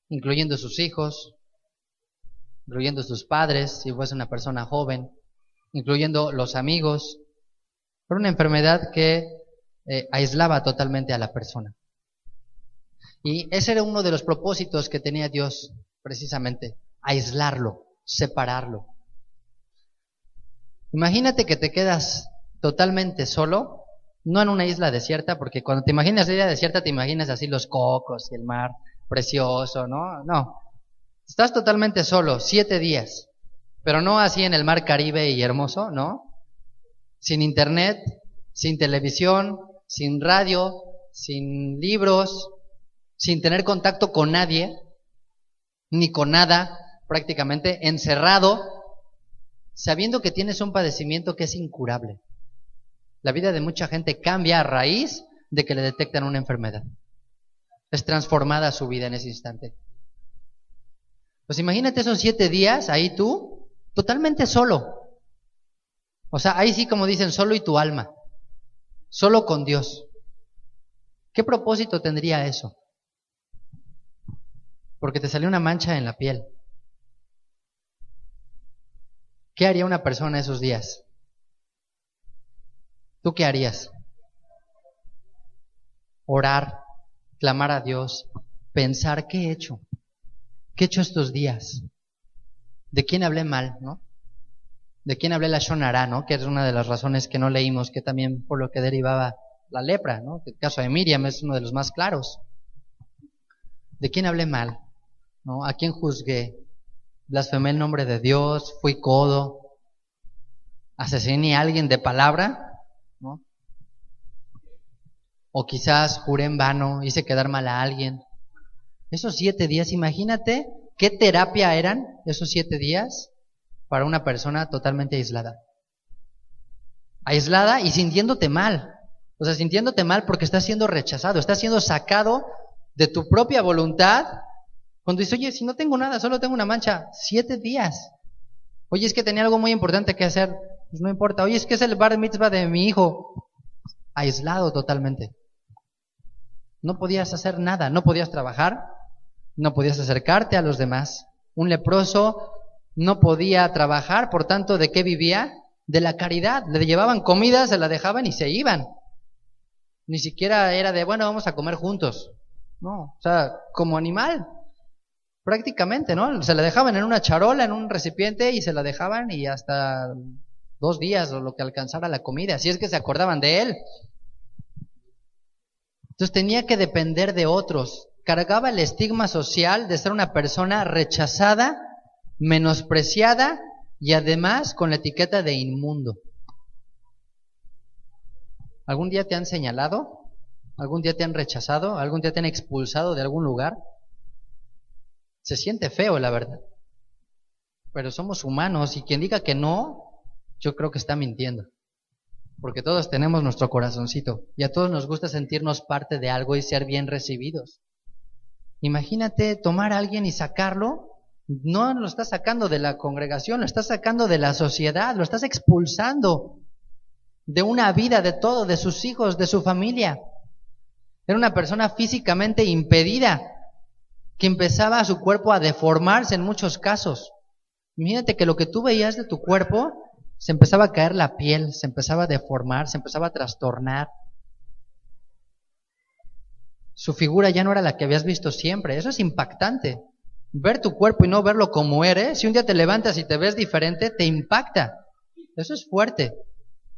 incluyendo sus hijos, incluyendo sus padres, si fuese una persona joven, incluyendo los amigos. Era una enfermedad que aislaba totalmente a la persona. Y ese era uno de los propósitos que tenía Dios, precisamente, aislarlo, separarlo. Imagínate que te quedas totalmente solo, no en una isla desierta, porque cuando te imaginas la isla desierta te imaginas así los cocos y el mar precioso, ¿no? No, estás totalmente solo, 7 días, pero no así en el mar Caribe y hermoso, ¿no? Sin internet, sin televisión, sin radio, sin libros, sin tener contacto con nadie, ni con nada, prácticamente encerrado, sabiendo que tienes un padecimiento que es incurable. La vida de mucha gente cambia a raíz de que le detectan una enfermedad. Es transformada su vida en ese instante. Pues imagínate esos 7 días, ahí tú, totalmente solo. O sea, ahí sí como dicen, solo y tu alma. Solo con Dios. ¿Qué propósito tendría eso? Porque te salió una mancha en la piel. ¿Qué haría una persona esos días? ¿Tú qué harías? Orar, clamar a Dios, pensar, ¿qué he hecho? ¿Qué he hecho estos días? ¿De quién hablé mal, no? ¿De quién hablé la shonara, no? Que es una de las razones que no leímos, que también por lo que derivaba la lepra, ¿no? El caso de Miriam es uno de los más claros. ¿De quién hablé mal? ¿No? ¿A quién juzgué? ¿Blasfemé el nombre de Dios? ¿Fui codo? ¿Asesiné a alguien de palabra? ¿No? O quizás juré en vano, hice quedar mal a alguien. Esos 7 días, imagínate qué terapia eran esos 7 días para una persona totalmente aislada. Aislada y sintiéndote mal. O sea, sintiéndote mal porque estás siendo rechazado, estás siendo sacado de tu propia voluntad. Cuando dices, oye, si no tengo nada, solo tengo una mancha, 7 días. Oye, es que tenía algo muy importante que hacer, pues no importa. Oye, es que es el bar mitzvah de mi hijo. Aislado totalmente. No podías hacer nada, no podías trabajar, no podías acercarte a los demás. Un leproso no podía trabajar, por tanto, ¿de qué vivía? De la caridad. Le llevaban comida, se la dejaban y se iban. Ni siquiera era de, bueno, vamos a comer juntos. No, o sea, como animal. Prácticamente, ¿no? Se la dejaban en una charola, en un recipiente y se la dejaban y hasta 2 días o lo que alcanzara la comida, si es que se acordaban de él. Entonces tenía que depender de otros. Cargaba el estigma social de ser una persona rechazada, menospreciada y además con la etiqueta de inmundo. ¿Algún día te han señalado? ¿Algún día te han rechazado? ¿Algún día te han expulsado de algún lugar? Se siente feo, la verdad. Pero somos humanos y quien diga que no, yo creo que está mintiendo. Porque todos tenemos nuestro corazoncito y a todos nos gusta sentirnos parte de algo y ser bien recibidos. Imagínate tomar a alguien y sacarlo. No lo estás sacando de la congregación, lo estás sacando de la sociedad, lo estás expulsando de una vida, de todo, de sus hijos, de su familia. Era una persona físicamente impedida, que empezaba su cuerpo a deformarse en muchos casos. Imagínate que lo que tú veías de tu cuerpo, se empezaba a caer la piel, se empezaba a deformar, se empezaba a trastornar. Su figura ya no era la que habías visto siempre. Eso es impactante. Ver tu cuerpo y no verlo como eres, si un día te levantas y te ves diferente, te impacta. Eso es fuerte,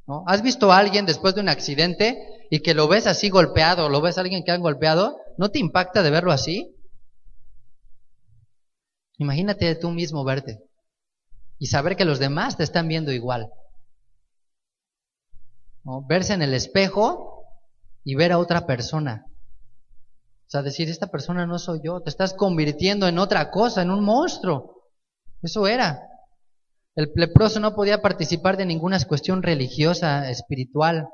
¿no? ¿Has visto a alguien después de un accidente y que lo ves así golpeado, lo ves a alguien que han golpeado? ¿No te impacta de verlo así? Imagínate tú mismo verte y saber que los demás te están viendo igual, ¿no? Verse en el espejo y ver a otra persona. O sea, decir, esta persona no soy yo, te estás convirtiendo en otra cosa, en un monstruo. Eso era. El leproso no podía participar de ninguna cuestión religiosa, espiritual.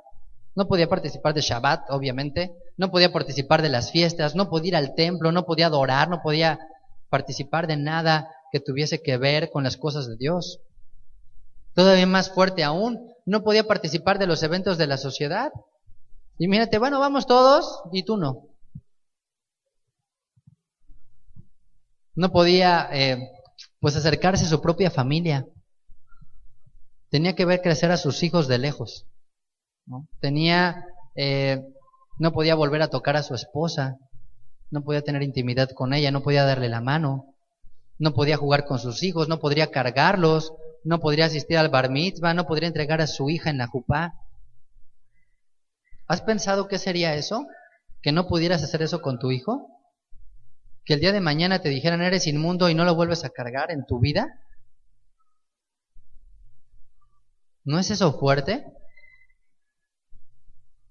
No podía participar de Shabbat, obviamente. No podía participar de las fiestas. No podía ir al templo. No podía adorar. No podía participar de nada que tuviese que ver con las cosas de Dios. Todavía más fuerte aún, no podía participar de los eventos de la sociedad. Y mírate, bueno, vamos todos y tú no. No podía pues acercarse a su propia familia. Tenía que ver crecer a sus hijos de lejos, ¿no? No podía volver a tocar a su esposa, no podía tener intimidad con ella, no podía darle la mano, no podía jugar con sus hijos, no podría cargarlos, no podría asistir al bar mitzvah, no podría entregar a su hija en la jupá. ¿Has pensado qué sería eso? ¿Que no pudieras hacer eso con tu hijo? ¿Que el día de mañana te dijeran eres inmundo y no lo vuelves a cargar en tu vida? ¿No es eso fuerte?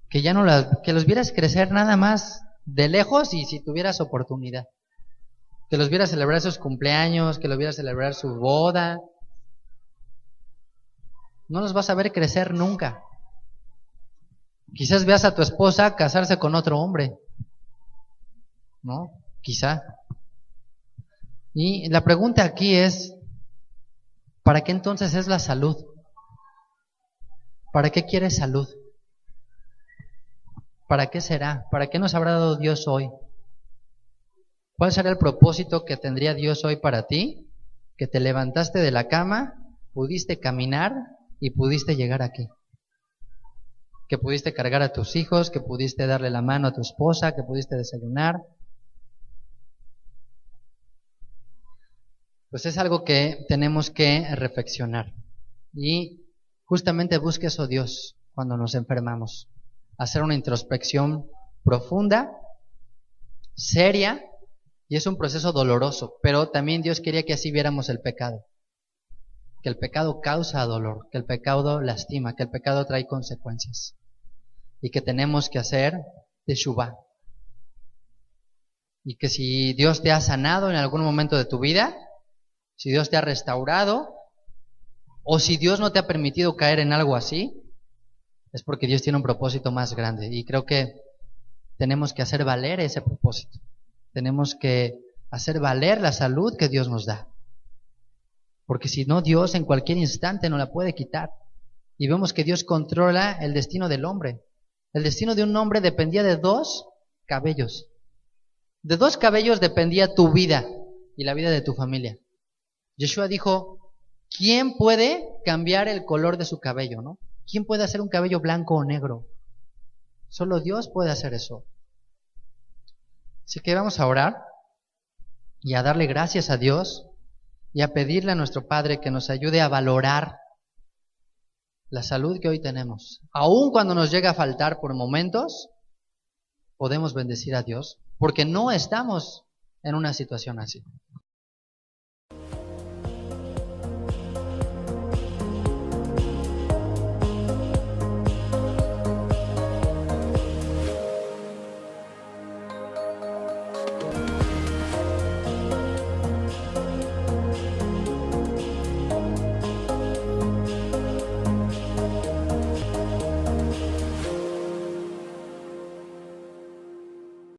Que ya no que los vieras crecer nada más de lejos y si tuvieras oportunidad. Que los vieras celebrar sus cumpleaños, que los vieras celebrar su boda. No los vas a ver crecer nunca. Quizás veas a tu esposa casarse con otro hombre, ¿no? Quizá. Y la pregunta aquí es, ¿para qué entonces es la salud? ¿Para qué quieres salud? ¿Para qué será? ¿Para qué nos habrá dado Dios hoy? ¿Cuál será el propósito que tendría Dios hoy para ti? Que te levantaste de la cama, pudiste caminar y pudiste llegar aquí. Que pudiste cargar a tus hijos, que pudiste darle la mano a tu esposa, que pudiste desayunar. Pues es algo que tenemos que reflexionar. Y justamente busque eso Dios cuando nos enfermamos. Hacer una introspección profunda, seria, y es un proceso doloroso, pero también Dios quería que así viéramos el pecado. Que el pecado causa dolor, que el pecado lastima, que el pecado trae consecuencias. Y que tenemos que hacer teshuvá. Y que si Dios te ha sanado en algún momento de tu vida, si Dios te ha restaurado, o si Dios no te ha permitido caer en algo así, es porque Dios tiene un propósito más grande. Y creo que tenemos que hacer valer ese propósito. Tenemos que hacer valer la salud que Dios nos da. Porque si no, Dios en cualquier instante nos la puede quitar. Y vemos que Dios controla el destino del hombre. El destino de un hombre dependía de 2 cabellos. De 2 cabellos dependía tu vida y la vida de tu familia. Yeshua dijo, ¿quién puede cambiar el color de su cabello, no? ¿Quién puede hacer un cabello blanco o negro? Solo Dios puede hacer eso. Así que vamos a orar y a darle gracias a Dios y a pedirle a nuestro Padre que nos ayude a valorar la salud que hoy tenemos. Aun cuando nos llega a faltar por momentos, podemos bendecir a Dios porque no estamos en una situación así.